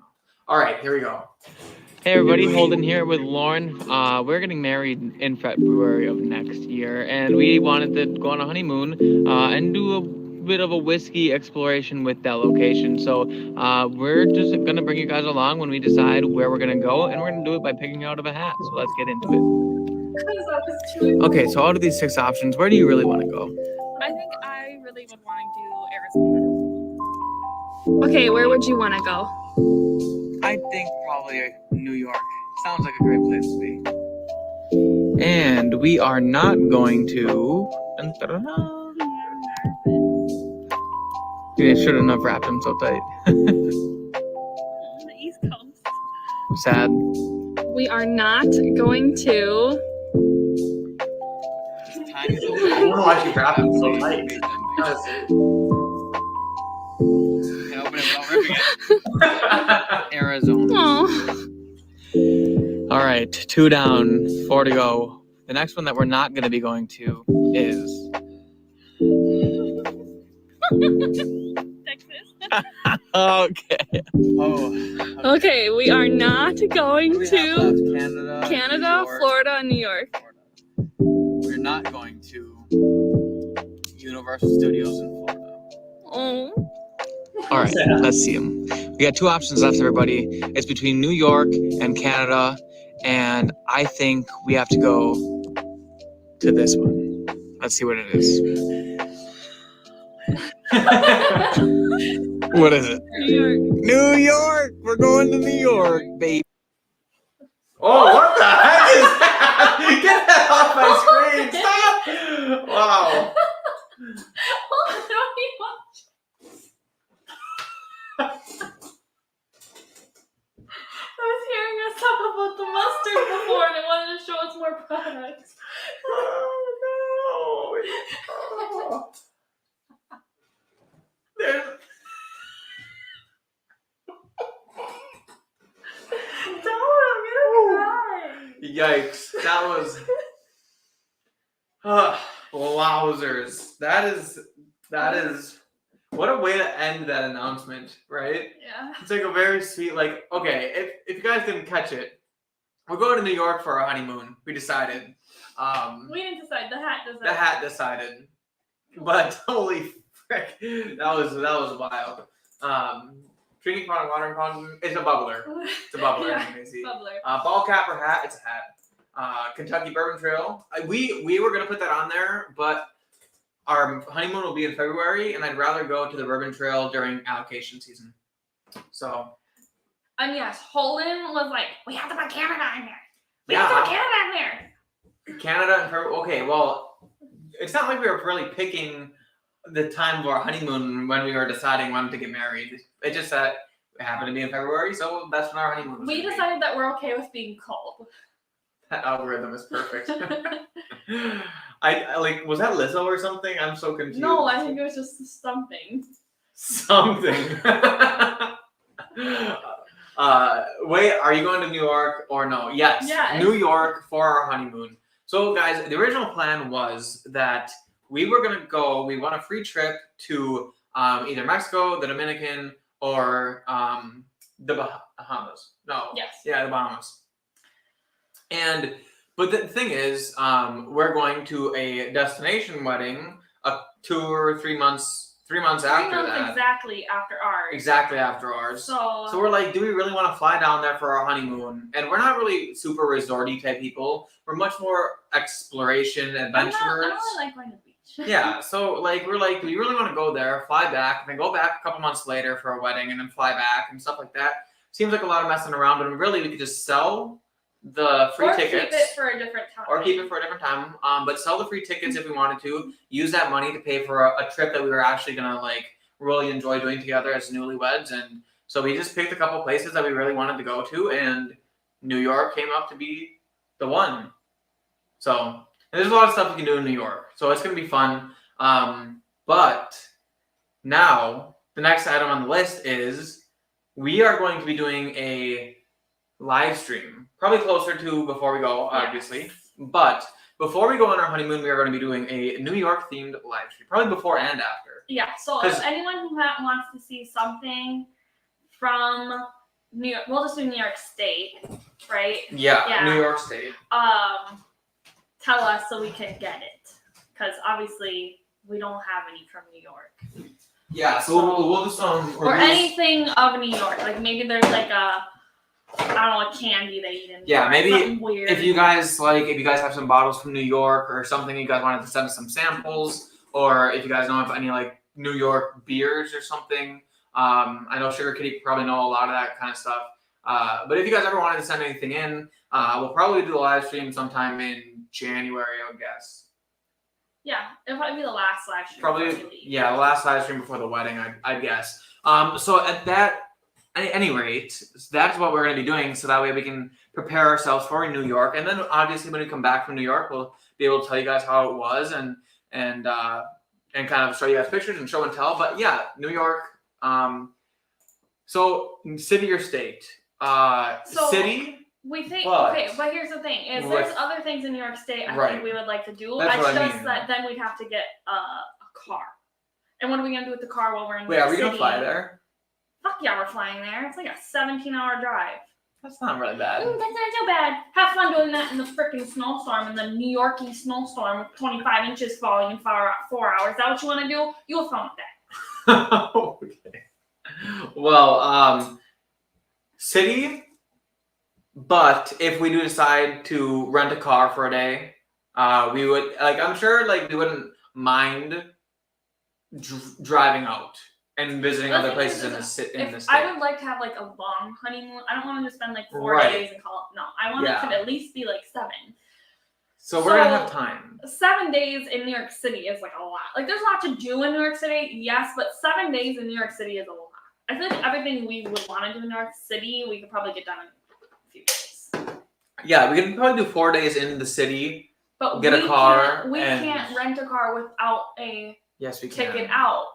All right, here we go. Hey, everybody. Holden here with Lauren. We're getting married in February of next year, and we wanted to go on a honeymoon and do bit of a whiskey exploration with that location. So we're just gonna bring you guys along when we decide where we're gonna go, and we're gonna do it by picking out of a hat. So let's get into it. Okay, so out of these 6 options, where do you really want to go? I think I really would want to do Arizona. Okay, where would you want to go? I think probably New York. Sounds like a great place to be. And we are not going to. You shouldn't have wrapped him so tight. The East Coast. I'm sad. We are not going to. I don't know why she wrapped him so tight. Open it without ripping it. Arizona. Oh. All right, 2 down, 4 to go. The next one that we're not going to be going to is Texas. okay. Oh. Okay, we are not going to Canada, York, Florida, and New York. We're not going to Universal Studios in Florida. Oh. All right, let's see them. We got 2 options left, everybody. It's between New York and Canada, and I think we have to go to this one. Let's see what it is. What is it? New York. New York! We're going to New York, baby. Oh, what the heck is that? Get that off my screen! Stop! Wow. I was hearing us talk about the mustard before and it wanted to show us more products. Oh, no. There's... Don't, I'm gonna cry. Yikes. That was... wowzers. That is... What a way to end that announcement, right? Yeah. It's like a very sweet, like, okay, if you guys didn't catch it, we're going to New York for our honeymoon. We decided. We didn't decide. The hat decided. The hat decided. But holy frick, that was wild. Drinking fountain, water fountain, it's a bubbler. It's a bubbler. Yeah, Easy. bubbler. Ball cap or hat, it's a hat. Kentucky Bourbon Trail. We were gonna put that on there, but our honeymoon will be in February, and I'd rather go to the Bourbon Trail during allocation season. So. And yes, Holden was like, we have to put Canada in there. We Yeah. have to put Canada in there. Canada and February. Okay, well, it's not like we were really picking the time of our honeymoon when we were deciding when to get married. It just that it happened to be in February, so that's when our honeymoon was. We decided that we're okay with being cold. That algorithm is perfect. I like, was that Lizzo or something? I'm so confused. No, I think it was just something. Something. Wait, are you going to New York or no? Yes. Yes. New York for our honeymoon. So, guys, the original plan was that we were going to go, we want a free trip to either Mexico, the Dominican, or the Bahamas. No. Yes. Yeah, the Bahamas. But the thing is, we're going to a destination wedding 2 or 3 months. 3 months after that. Exactly after ours. Exactly after ours. So we're like, do we really want to fly down there for our honeymoon? And we're not really super resorty type people. We're much more exploration adventurers. I don't really like going to the beach. Yeah, so like we're like, do we really want to go there, fly back, and then go back a couple months later for a wedding, and then fly back and stuff like that? Seems like a lot of messing around, but really we could just sell the free tickets. Keep it for a different time. But sell the free tickets if we wanted to. Use that money to pay for a trip that we were actually gonna like really enjoy doing together as newlyweds. And so we just picked a couple places that we really wanted to go to, and New York came up to be the one. So there's a lot of stuff we can do in New York. So it's gonna be fun. But now the next item on the list is we are going to be doing a live stream, probably closer to before we go, obviously. Yes. But before we go on our honeymoon, we are going to be doing a New York themed live stream, probably before and after. Yeah. So if anyone who wants to see something from New York, we'll just do New York State, right? Yeah. New York State. Tell us so we can get it, because obviously we don't have any from New York. Yeah, so we'll do some or anything of New York. Like maybe there's like a, I don't know, a candy they eat in New Yeah, York. maybe Something weird. if you guys have some bottles from New York or something, you guys wanted to send us some samples, or if you guys know of any like New York beers or something. I know Sugar Kitty probably know a lot of that kind of stuff. But if you guys ever wanted to send anything in, we'll probably do a live stream sometime in January, I would guess. Yeah, it'll probably be the last live stream. Probably, yeah, the last live stream before the wedding, I'd guess. So at any rate, that's what we're going to be doing, so that way we can prepare ourselves for New York, and then obviously when we come back from New York, we'll be able to tell you guys how it was and kind of show you guys pictures and show and tell. But yeah, New York. So city or state? City. We think but but here's the thing: is there's other things in New York State I think we would like to do. That's what I mean. That then we'd have to get a car. And what are we gonna do with the car while we're in New Wait, York are we City? gonna fly there? Fuck yeah, we're flying there. It's like a 17-hour drive. That's not really bad. That's not so bad. Have fun doing that in the freaking snowstorm, in the New Yorkie snowstorm with 25 inches falling in 4 hours. Is that what you want to do? You have fun with that. Okay. Well, city. But if we do decide to rent a car for a day, we would I'm sure we wouldn't mind driving out and visiting other places in the state. I would like to have like a long honeymoon. I don't want to just spend like 4 days and call it. No, I want it to at least be like 7. So we're gonna have time. 7 days in New York City is like a lot. Like there's a lot to do in New York City, yes, but 7 days in New York City is a lot. I feel like everything we would want to do in New York City, we could probably get done in a few days. Yeah, we can probably do 4 days in the city. But get a car. We can't rent a car without a ticket out.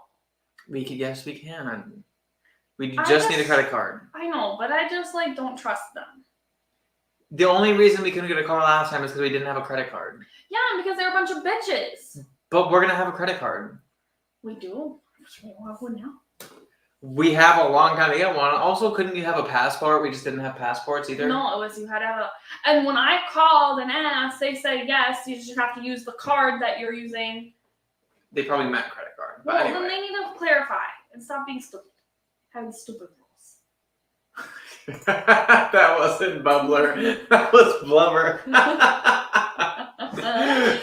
Yes, we can. We just need a credit card. I know, but I just don't trust them. The only reason we couldn't get a car last time is because we didn't have a credit card. Yeah, because they're a bunch of bitches. But we're gonna have a credit card. We do? We have one now. We have a long time to get one. Also, couldn't you have a passport? We just didn't have passports either. No, it was you had to have a. And when I called and asked, they said yes. You just have to use the card that you're using. They probably meant credit card. But well, anyway. Then they need to clarify and stop being stupid. Having stupid rules. That wasn't bubbler. That was blubber.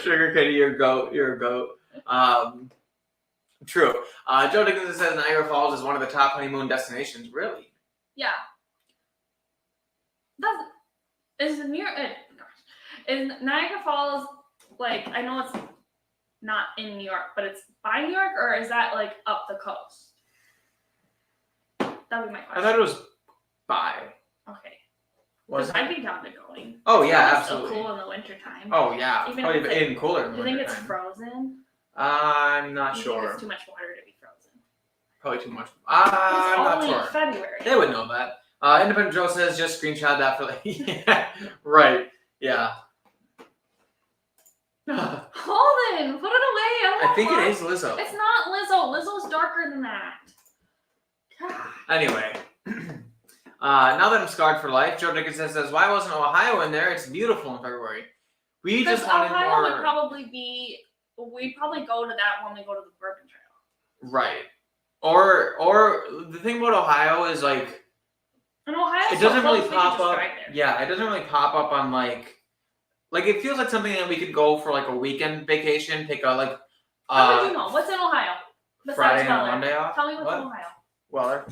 Sugar Kitty, you're a goat. You're a goat. True. Joe Dickinson says Niagara Falls is one of the top honeymoon destinations. Really? Yeah. Is Niagara Falls I know it's not in New York, but it's by New York, or is that up the coast? That would be my question. I thought it was by. Okay. Was I'd be down to going. Oh yeah, it's absolutely. So cool in the wintertime. Oh yeah. Even probably if even cooler in the wintertime. Do you think wintertime. it's frozen? I'm not sure. Think it's too much water to be frozen. Probably too much. I'm not sure. February. They would know that. Independent Joe says just screenshot that for yeah, right. Yeah. Holden, put it away. I think it is Lizzo. It's not Lizzo. Lizzo's darker than that. Anyway. Now that I'm scarred for life, Joe Dickinson says, why wasn't Ohio in there? It's beautiful in February. We just wanted Ohio more. We'd probably go to that when we go to the Bourbon Trail. Right. Or the thing about Ohio is in Ohio, it doesn't really pop up. Yeah, it doesn't really pop up on it feels like something that we could go for a weekend vacation, take a How would you know? What's in Ohio? Friday and Monday off. Tell me what's in Ohio. Weller.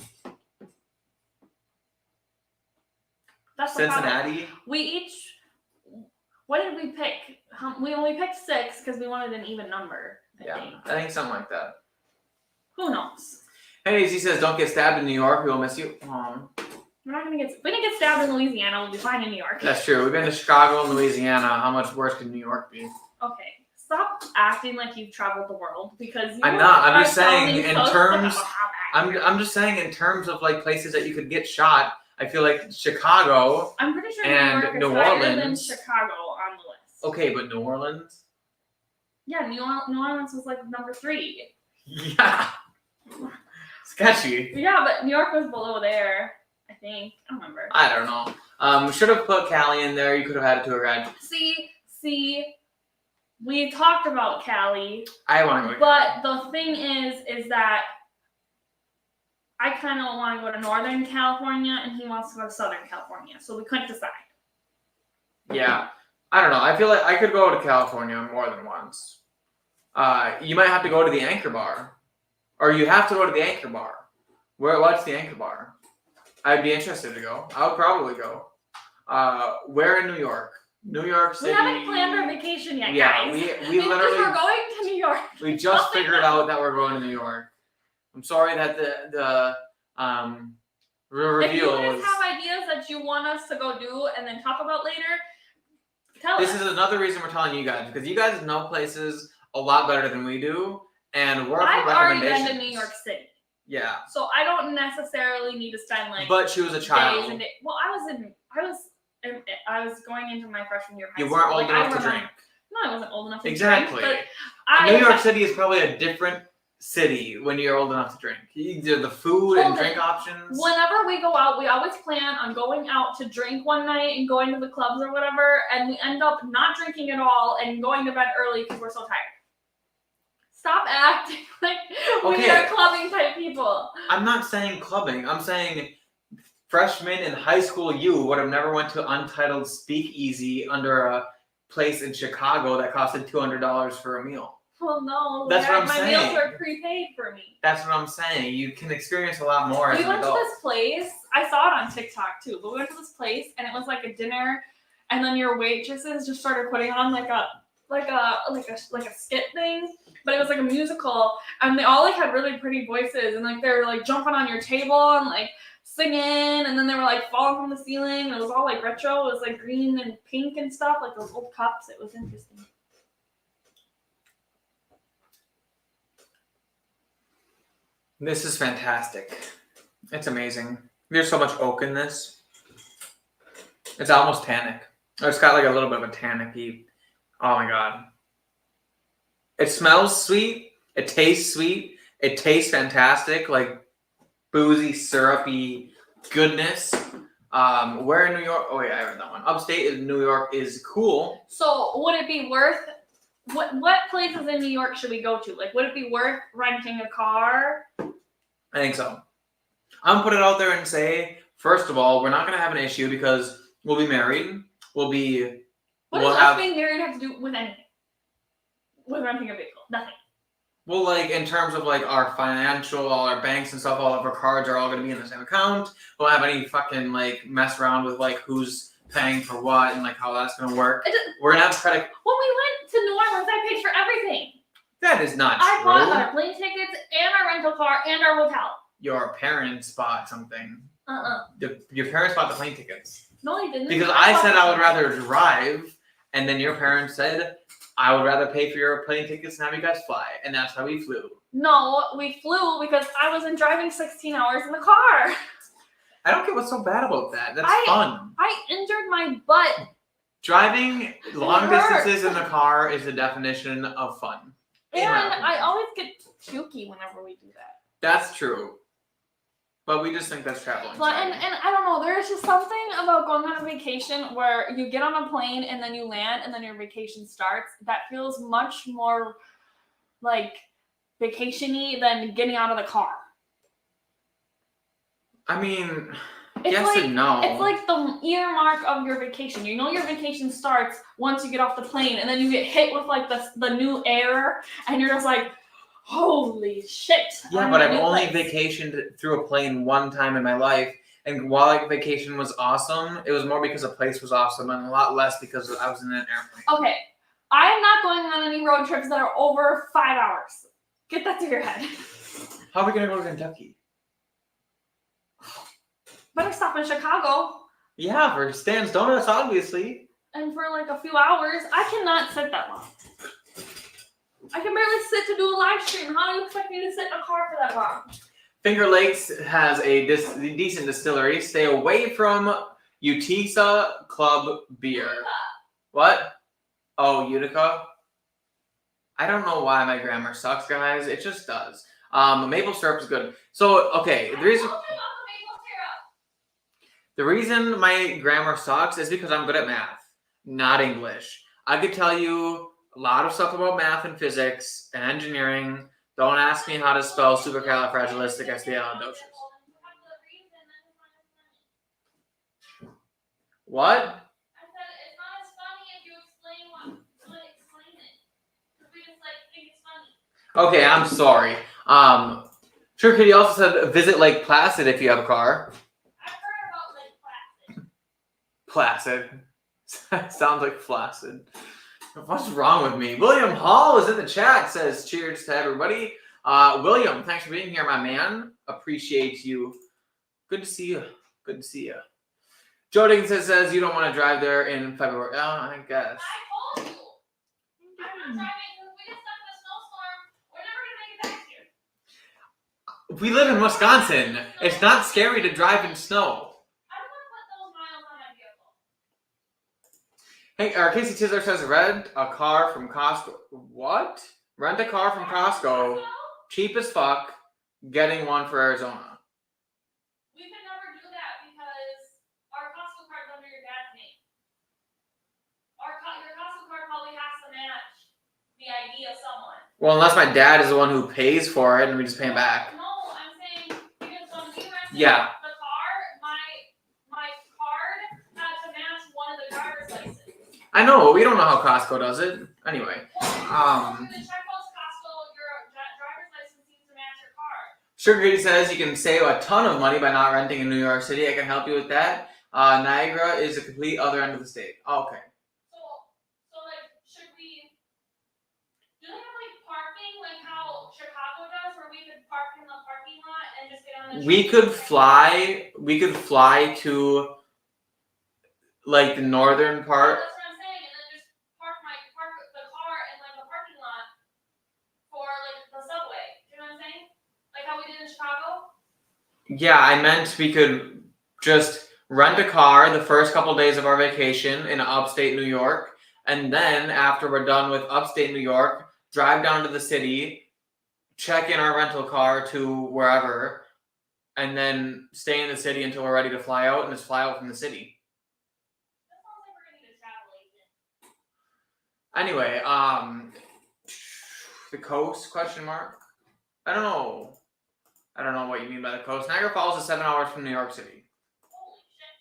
That's Cincinnati. What did we pick? We only picked 6 because we wanted an even number. I think something like that. Who knows? Anyways, he says, don't get stabbed in New York. We will miss you. We're not gonna get. We didn't get stabbed in Louisiana. We'll be fine in New York. That's true. We've been to Chicago and Louisiana. How much worse can New York be? Okay, stop acting like you've traveled the world because I'm not. I'm just saying in terms. I'm just saying in terms of places that you could get shot. I feel like Chicago. I'm pretty sure and New York is higher than Chicago on the list. Okay, but New Orleans. Yeah, New Orleans was number 3. Yeah. Sketchy. Yeah, but New York was below there. I think. I don't remember. I don't know. Should have put Cali in there. You could have had a tour guide. See, we talked about Cali. I want to go. But the thing is that I kind of want to go to Northern California, and he wants to go to Southern California. So we couldn't decide. Yeah. I don't know. I feel like I could go to California more than once. You might have to go to the Anchor Bar. Or you have to go to the Anchor Bar. What's the Anchor Bar? I'd be interested to go. I would probably go. Where in New York? New York City. We haven't planned our vacation yet, yeah, guys. we literally. We're going to New York. We just figured out that we're going to New York. I'm sorry that the reveal If you guys was. have ideas that you want us to go do and then talk about later, tell us. This is another reason we're telling you guys, because you guys know places a lot better than we do, and we're I've for already recommendations. been to New York City. Yeah. So I don't necessarily need to spend like But she was a days child. and days. Well, I was going into my freshman year of high You school. weren't old Like, enough I to remember- drink. No, I wasn't old enough to Exactly. drink. But New York City is probably a different city when you're old enough to drink. The food and drink options. Whenever we go out, we always plan on going out to drink one night and going to the clubs or whatever, and we end up not drinking at all and going to bed early because we're so tired. Stop acting like we Okay. are clubbing type people. I'm not saying clubbing. I'm saying freshmen in high school you would have never went to Untitled Speakeasy under a place in Chicago that costed $200 for a meal. Well, no. That's what I'm my saying. meals are prepaid for me. That's what I'm saying. You can experience a lot more as We an went to adult. this place. I saw it on TikTok too. But we went to this place and it was like a dinner, and then your waitresses just started putting on like a skit thing, but it was like a musical, and they all like had really pretty voices, and like they were like jumping on your table and like singing, and then they were like falling from the ceiling, and it was all like retro. It was like green and pink and stuff, like those old cups. It was interesting. This is fantastic. It's amazing. There's so much oak in this. It's almost tannic. It's got like a little bit of a tannic-y. Oh my god. It smells sweet. It tastes sweet. It tastes fantastic. Like boozy, syrupy goodness. Where in New York? Oh yeah, I read that one. Upstate in New York is cool. So would it be worth? What places in New York should we go to? Like, would it be worth renting a car? I think so. I'm gonna put it out there and say, first of all, we're not gonna have an issue because we'll be married. What We'll does have. us being married have to do with anything? With renting a vehicle? Nothing. Well, like in terms of like our financial, all our banks and stuff, all of our cards are all gonna be in the same account. We won't have any fucking like mess around with like who's paying for what and like how that's gonna work. We're gonna have credit. When we went to New Orleans, I paid for everything. That is not I true. bought our plane tickets and our rental car and our hotel. Your parents bought something. Your parents bought the plane tickets. No, they didn't. Because I said I would bought rather drive, and then your parents said I would rather pay for your plane tickets and have you guys fly, and that's how we flew. No, we flew because I wasn't driving 16 hours in the car. I don't get what's so bad about that. That's fun. I injured my butt. Driving long hurt. distances in the car is the definition of fun. And Yeah. I always get pukey whenever we do that. That's true. But we just think that's traveling. But, and I don't know, there's just something about going on a vacation where you get on a plane and then you land and then your vacation starts that feels much more like vacation-y than getting out of the car. I mean, It's yes like, and no. It's like the earmark of your vacation. You know your vacation starts once you get off the plane, and then you get hit with like the new air, and you're just like, holy shit. Yeah, but I've only vacationed through a plane one time in my life, and while like vacation was awesome, it was more because the place was awesome and a lot less because I was in an airplane. Okay, I am not going on any road trips that are over 5 hours. Get that through your head. How are we gonna go to Kentucky? Better stop in Chicago. Yeah, for Stan's Donuts, obviously. And for like a few hours, I cannot sit that long. I can barely sit to do a live stream. How do you expect me to sit in a car for that long? Finger Lakes has a decent distillery. Stay away from Utica Club beer. What? Oh, Utica? I don't know why my grammar sucks, guys. It just does. Maple syrup is good. So, okay, the reason my grammar sucks is because I'm good at math, not English. I could tell you a lot of stuff about math and physics and engineering. Don't ask me how to spell supercalifragilisticexpialidocious. What? I said it's not as funny if you explain it. Because we just think it's funny. Okay, I'm sorry. Sure Kitty also said visit Lake Placid if you have a car. I've heard about Lake Placid. Placid. Sounds like flaccid. What's wrong with me? William Hall is in the chat, says cheers to everybody. William, thanks for being here, my man. Appreciate you. Good to see you. Good to see you. Joe Dickinson says you don't want to drive there in February. I guess. I told you. I'm not driving because we get stuck in a snowstorm. We're never going to make it back here. We live in Wisconsin. It's not scary to drive in snow. I don't want to put those miles on my vehicle. Hey, Casey Tisler says rent a car from Costco. What? Rent a car from Costco. Cheap as fuck. Getting one for Arizona. We could never do that because our Costco card's under your dad's name. Your Costco card probably has to match the ID of someone. Well, unless my dad is the one who pays for it and we just pay him back. No, I'm saying because when we rented Yeah. the car, my card had to match one of the driver's licenses. I know. We don't know how Costco does it. Anyway. Through the checkbox Costco, your driver's license needs to match your card. Sugar Kitty says you can save a ton of money by not renting in New York City. I can help you with that. Niagara is the complete other end of the state. Okay. So should we? Do they have parking like how Chicago does, where we could park in the parking lot and just get on the? We could fly to the northern part. That's what I'm saying, and then just park the car in the parking lot for the subway. Do you know what I'm saying? Like how we did in Chicago. Yeah, I meant we could just rent a car the first couple days of our vacation in upstate New York, and then after we're done with upstate New York, drive down to the city, check in our rental car to wherever, and then stay in the city until we're ready to fly out, and just fly out from the city. That sounds like we're gonna need a travel agent. Anyway, the coast, question mark? I don't know what you mean by the coast. Niagara Falls is 7 hours from New York City. Holy shit.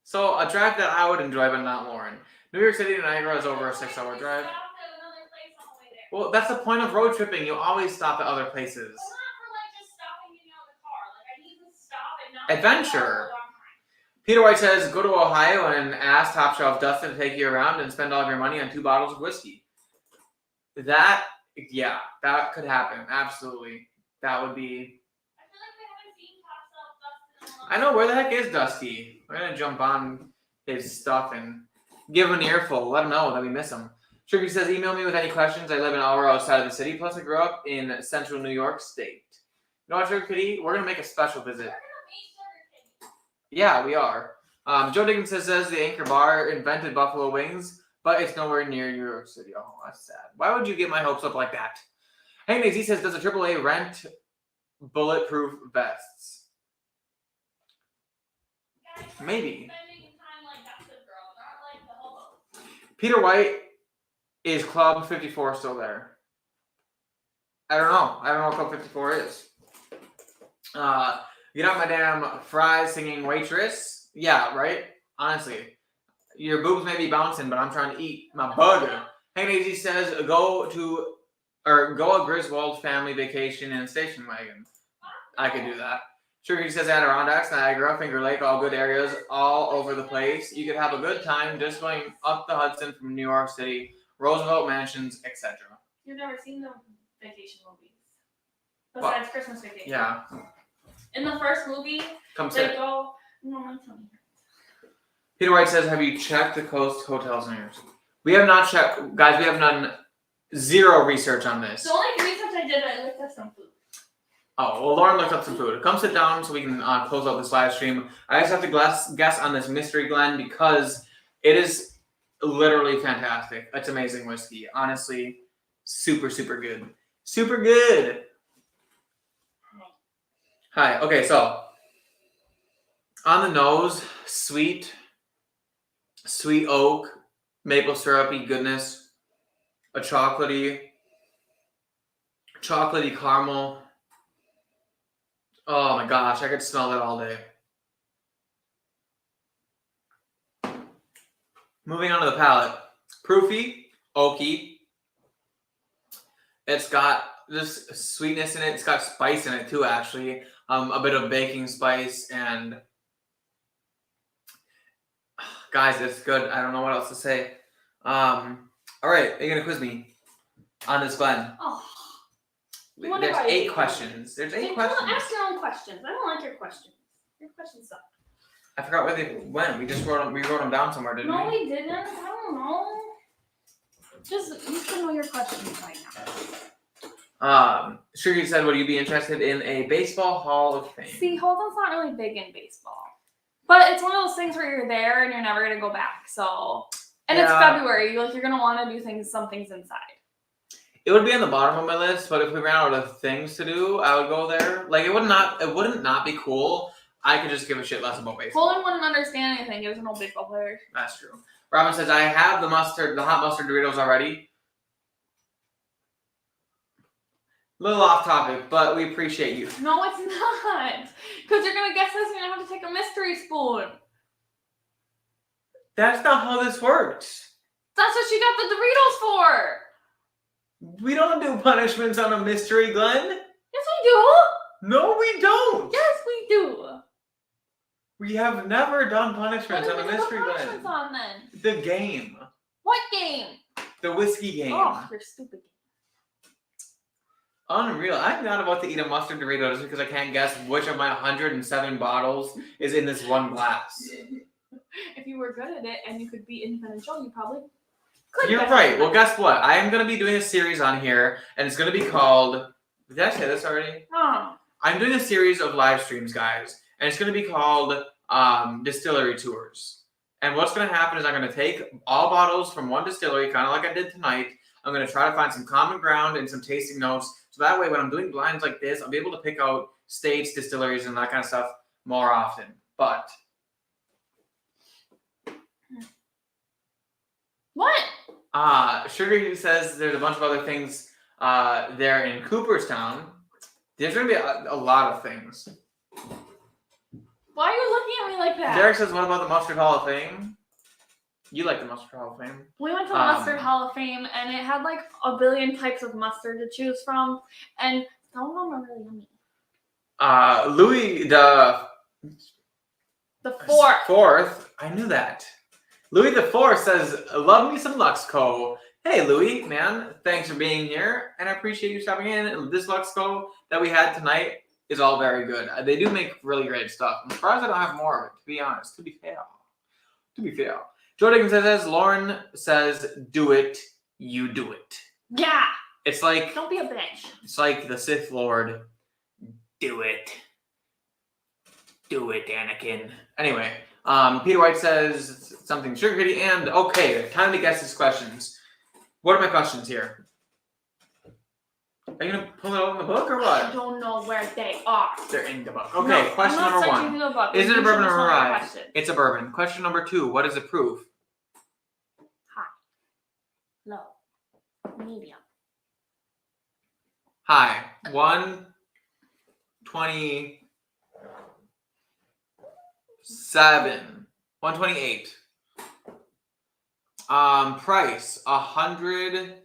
So a drive that I would enjoy, but not Lauren. New York City to Niagara is over a 6-hour drive. Stopped at another place on the way there. Well, that's the point of road tripping. You always stop at other places. Well, not for just stopping in the car. I need to stop and not Adventure. for a long time. Peter White says, go to Ohio and ask Top Shelf Dustin to take you around and spend all of your money on 2 bottles of whiskey. That could happen. Absolutely. That would be... I feel like we haven't seen Top Shelf Dustin in a long I know, where the heck is Dusty? We're going to jump on his stuff and give him an earful. Let him know that we miss him. Tricky says, email me with any questions. I live an hour outside of the city. Plus, I grew up in central New York State. You know what, Sugar Kitty? We're going to make a special visit. We're going to meet Sugar Kitty. Yeah, we are. Joe Dickinson says the Anchor Bar invented buffalo wings, but it's nowhere near New York City. Oh, that's sad. Why would you get my hopes up like that? Hey, Nazy says, does a AAA rent bulletproof vests? Guys, we're Maybe. spending time like Gossip Girl, not like the hobo. Peter White, is Club 54 still there? I don't know. I don't know what Club 54 is. Get out my damn fries singing waitress. Yeah, right? Honestly. Your boobs may be bouncing, but I'm trying to eat my burger. Hey, Nazy says, go a Griswold family vacation in a station wagon. I could do that. Sugar says Adirondacks, Niagara, Finger Lake, all good areas, all over the place. You could have a good time just going up the Hudson from New York City, Roosevelt Mansions, etc. You've never seen the vacation movies? Besides Christmas Vacation. Yeah. In the first movie, Come they sit. go... No, I'm telling you. Peter White says, have you checked the coast hotels near yours? We have not checked. Guys, we have done zero research on this. The only research I did, I looked at some food. Oh, well, Lauren looked up some food. Come sit down so we can close out this live stream. I just have to guess on this Mystery Glen because it is literally fantastic. It's amazing whiskey. Honestly, super, super good. Super good. Hi. Okay, so on the nose, sweet oak, maple syrupy goodness, a chocolatey caramel. Oh my gosh, I could smell that all day. Moving on to the palate. Proofy, oaky. It's got this sweetness in it. It's got spice in it too, actually. A bit of baking spice and guys, it's good. I don't know what else to say. All right, are you gonna quiz me on this blend? Oh. There's 8 questions. There's 8 questions. Ask your own questions. I don't like your questions. Your questions suck. I forgot where they went. We just wrote them. We wrote them down somewhere, didn't we? No, we didn't. I don't know. Just you can know your questions right now. Sugar said, "Would you be interested in a baseball Hall of Fame?" See, Holden's not really big in baseball, but it's one of those things where you're there and you're never gonna go back. So, and it's February. You're gonna want to do some things inside. It would be on the bottom of my list, but if we ran out of things to do, I would go there. Like it wouldn't not be cool. I could just give a shit less about baseball. Holden wouldn't understand anything. He was an old baseball player. That's true. Robin says, "I have the hot mustard Doritos already." A little off topic, but we appreciate you. No, it's not. Because you're gonna guess this, and you're gonna have to take a mystery spoon. That's not how this works. That's what she got the Doritos for. We don't do punishments on a mystery, Glenn. Yes, we do. No, we don't. Yes, we do. We have never done punishments on a mystery, Glenn. What are we punishments on then? The game. What game? The whiskey game. Oh, you're stupid. Unreal. I'm not about to eat a mustard Dorito just because I can't guess which of my 107 bottles is in this one glass. If you were good at it and you could beat Independent Show, you probably could. You're right. Well, guess what? I am going to be doing a series on here, and it's going to be called... Did I say this already? Oh. I'm doing a series of live streams, guys, and it's going to be called Distillery Tours. And what's going to happen is I'm going to take all bottles from one distillery, kind of like I did tonight. I'm going to try to find some common ground and some tasting notes. So that way, when I'm doing blinds like this, I'll be able to pick out states, distilleries, and that kind of stuff more often. But... What? Sugar says there's a bunch of other things there in Cooperstown. There's going to be a lot of things. Why are you looking at me like that? Derek says, what about the Mustard Hall of Fame? You like the Mustard Hall of Fame. We went to the Mustard Hall of Fame, and it had like a billion types of mustard to choose from, and some of them are really yummy. Louis the fourth. I knew that. Louis the Fourth says, love me some Luxco. Hey, Louis, man, thanks for being here, and I appreciate you stopping in. This Luxco that we had tonight is all very good. They do make really great stuff. I'm surprised I don't have more of it, to be honest, to be fair. Joe Dickens says, Lauren says, do it, you do it. Yeah. It's like... Don't be a bitch. It's like the Sith Lord. Do it. Do it, Anakin. Anyway, Peter White says something sugar kitty, and okay, time to guess his questions. What are my questions here? Are you going to pull it out in the book or what? I don't know where they are. They're in the book. Okay, no, question number 1. Is it a bourbon or a rye? It's a bourbon. Question number 2. What is the proof? High. Low. Medium. High. 127. 128. Price 100.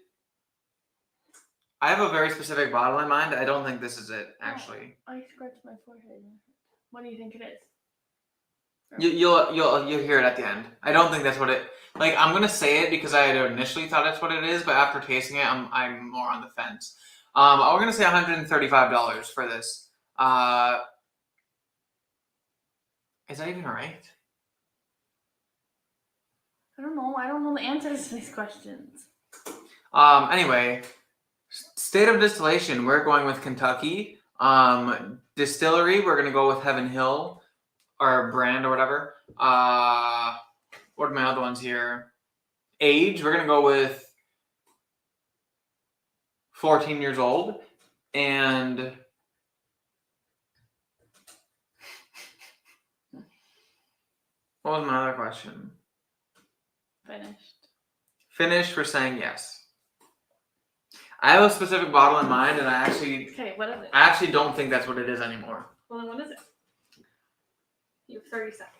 I have a very specific bottle in mind. I don't think this is it, actually. I scratched my forehead. What do you think it is? You'll hear it at the end. I don't think that's what it. Like, I'm gonna say it because I had initially thought that's what it is, but after tasting it, I'm more on the fence. We're gonna say $135 for this. Is that even right? I don't know. I don't know the answers to these questions. Anyway, state of distillation, we're going with Kentucky. Distillery, we're gonna go with Heaven Hill, or brand or whatever. What are my other ones here? Age, we're gonna go with 14 years old. And what was my other question? Finished, we're saying yes. I have a specific bottle in mind, and Okay, what is it? I actually don't think that's what it is anymore. Well, then what is it? You have 30 seconds.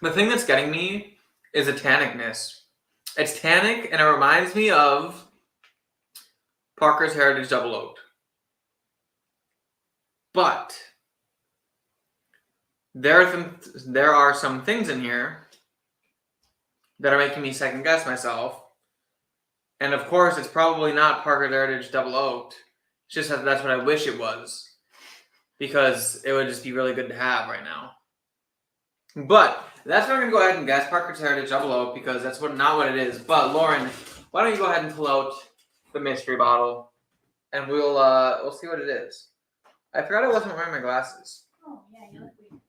The thing that's getting me is a tannicness. It's tannic, and it reminds me of Parker's Heritage Double Oaked. But there are some things in here that are making me second guess myself. And of course, it's probably not Parker's Heritage Double Oaked. It's just that that's what I wish it was. Because it would just be really good to have right now. But that's what I'm going to go ahead and guess, Parker's Heritage Double Oaked, because that's not what it is. But Lauren, why don't you go ahead and pull out the mystery bottle, and we'll see what it is. I forgot I wasn't wearing my glasses. Oh, yeah, you look weird.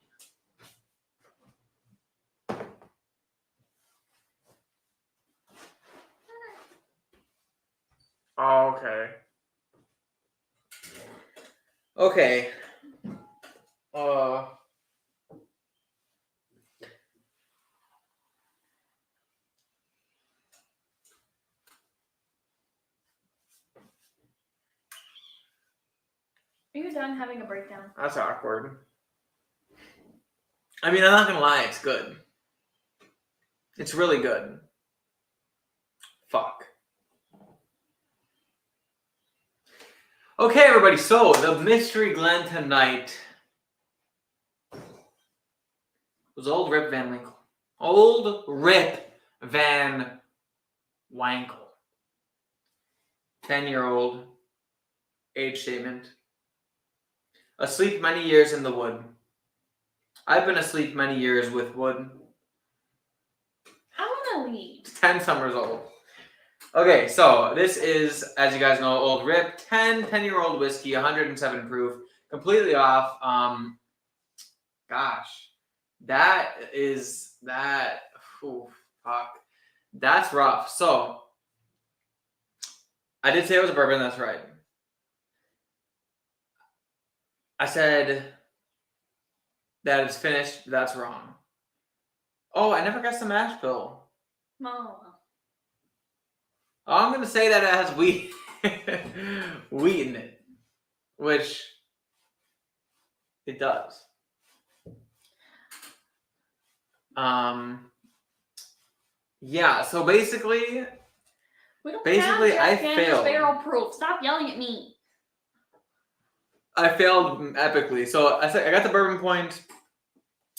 Oh, okay. Are you done having a breakdown? That's awkward. I mean, I'm not going to lie, it's good. It's really good. Fuck. Okay, everybody, so the mystery Glen tonight was Old Rip Van Winkle. Old Rip Van Winkle. 10-year-old, age statement. Asleep many years in the wood. I've been asleep many years with wood. I want to leave. 10 summers old. Okay, so this is, as you guys know, Old Rip, 10-year-old whiskey, 107 proof, completely off. Gosh, fuck. That's rough. So, I did say it was a bourbon, that's right. I said that it's finished, that's wrong. Oh, I never guessed the mash bill. Oh. I'm going to say that it has wheat, wheat in it, which it does. Yeah, so basically We don't Basically, have I Jack Daniels failed. barrel proof. Stop yelling at me. I failed epically. So I got the bourbon point.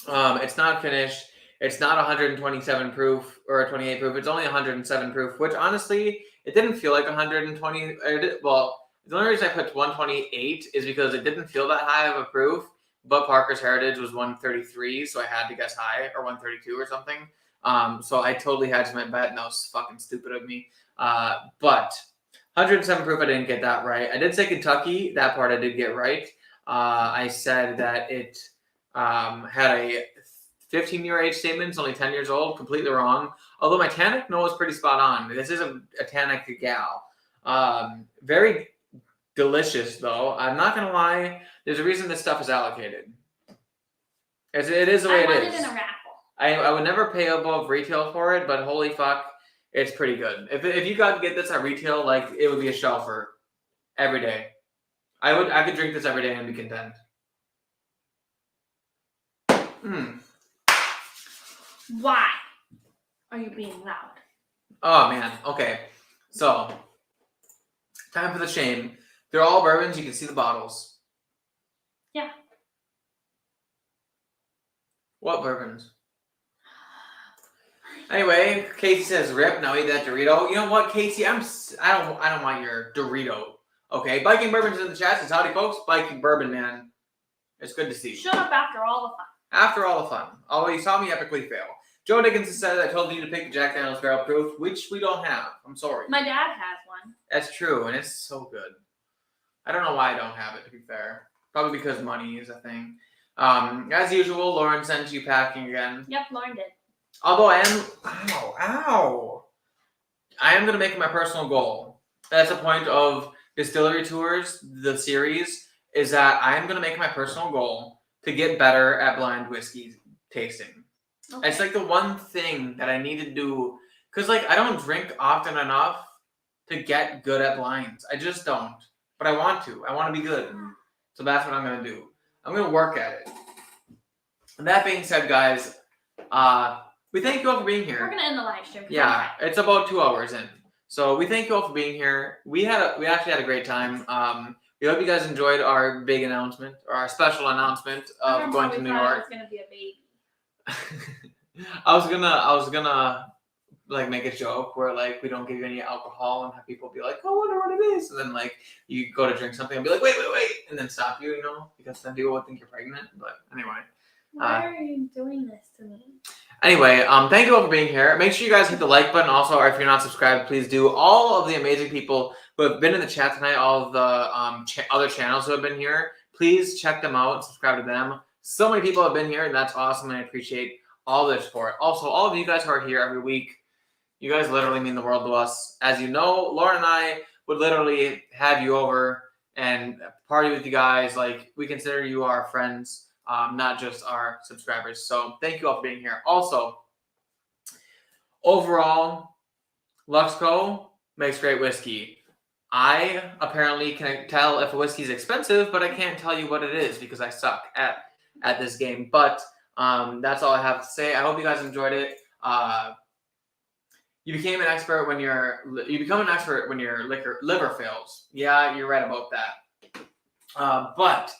It's not finished. It's not 127 proof or 28 proof. It's only 107 proof, which honestly, it didn't feel like 120. Well, the only reason I put 128 is because it didn't feel that high of a proof. But Parker's Heritage was 133, so I had to guess high, or 132 or something. So I totally had to my bet, and that was fucking stupid of me. But 107 proof, I didn't get that right. I did say Kentucky. That part I did get right. I said that it had a 15-year age statement. It's only 10 years old. Completely wrong. Although my tannic note was pretty spot on. This is a tannic gal. Very delicious, though. I'm not going to lie. There's a reason this stuff is allocated. It is the way it is. I won it in a raffle. I would never pay above retail for it, but holy fuck, it's pretty good. If you got to get this at retail, like, it would be a shelfer every day. I could drink this every day and be content. Why are you being loud? Oh man. Okay. So, time for the shame. They're all bourbons. You can see the bottles. Yeah. What bourbons? Anyway, Casey says rip. Now eat that Dorito. You know what, Casey? I don't want your Dorito. Okay, Biking Bourbon's in the chat. Says howdy, folks. Biking Bourbon, man. It's good to see. Shut up after all the fun. After all the fun. Although you saw me epically fail. Joe Dickinson says I told you to pick Jack Daniels Barrel Proof, which we don't have. I'm sorry. My dad has one. That's true, and it's so good. I don't know why I don't have it, to be fair. Probably because money is a thing. As usual, Lauren sent you packing again. Yep, Lauren did. Although I am... Ow. I am going to make it my personal goal. That's the point of Distillery Tours, the series, is that I am going to make my personal goal to get better at blind whiskey tasting. Okay. It's like the one thing that I need to do. Because, like, I don't drink often enough to get good at blinds. I just don't. But I want to. I want to be good. So that's what I'm going to do. I'm going to work at it. And that being said, guys, We thank you all for being We're here. gonna end the live stream. Yeah, it's about 2 hours in. So we thank you all for being here. We actually had a great time. We hope you guys enjoyed our big announcement or our special announcement of going to New York. It was gonna be a baby. I was gonna like make a joke where like we don't give you any alcohol and have people be like, "Oh, I wonder what it is," and then like you go to drink something and be like, "Wait," and then stop you, because then people would think you're pregnant. But anyway. Why are you doing this to me? Anyway, thank you all for being here. Make sure you guys hit the like button. Also, or if you're not subscribed, please do. All of the amazing people who have been in the chat tonight, all of the other channels who have been here, please check them out and subscribe to them. So many people have been here, and that's awesome, and I appreciate all their support. Also, all of you guys who are here every week, you guys literally mean the world to us. As you know, Loren and I would literally have you over and party with you guys. Like, we consider you our friends. Not just our subscribers. So thank you all for being here. Also, overall, Luxco makes great whiskey. I apparently can tell if a whiskey is expensive, but I can't tell you what it is because I suck at this game. But that's all I have to say. I hope you guys enjoyed it. You become an expert when your liver fails. Yeah, you're right about that. But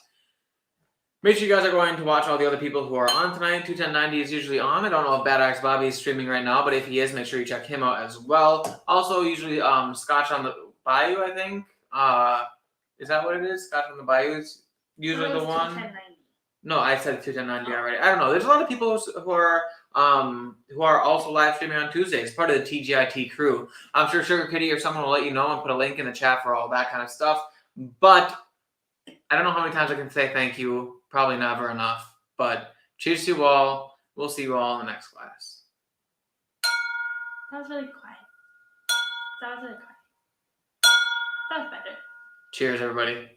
make sure you guys are going to watch all the other people who are on tonight. 21090 is usually on. I don't know if Bad Axe Bobby is streaming right now, but if he is, make sure you check him out as well. Also, usually Scotch on the Bayou, I think. Is that what it is? Scotch on the Bayou is usually the one. 21090. No, I said 21090 already. I don't know. There's a lot of people who are also live streaming on Tuesdays, part of the TGIT crew. I'm sure Sugar Kitty or someone will let you know and put a link in the chat for all that kind of stuff. But I don't know how many times I can say thank you. Probably never enough. But cheers to you all. We'll see you all in the next class. That was really quiet. That was better. Cheers, everybody.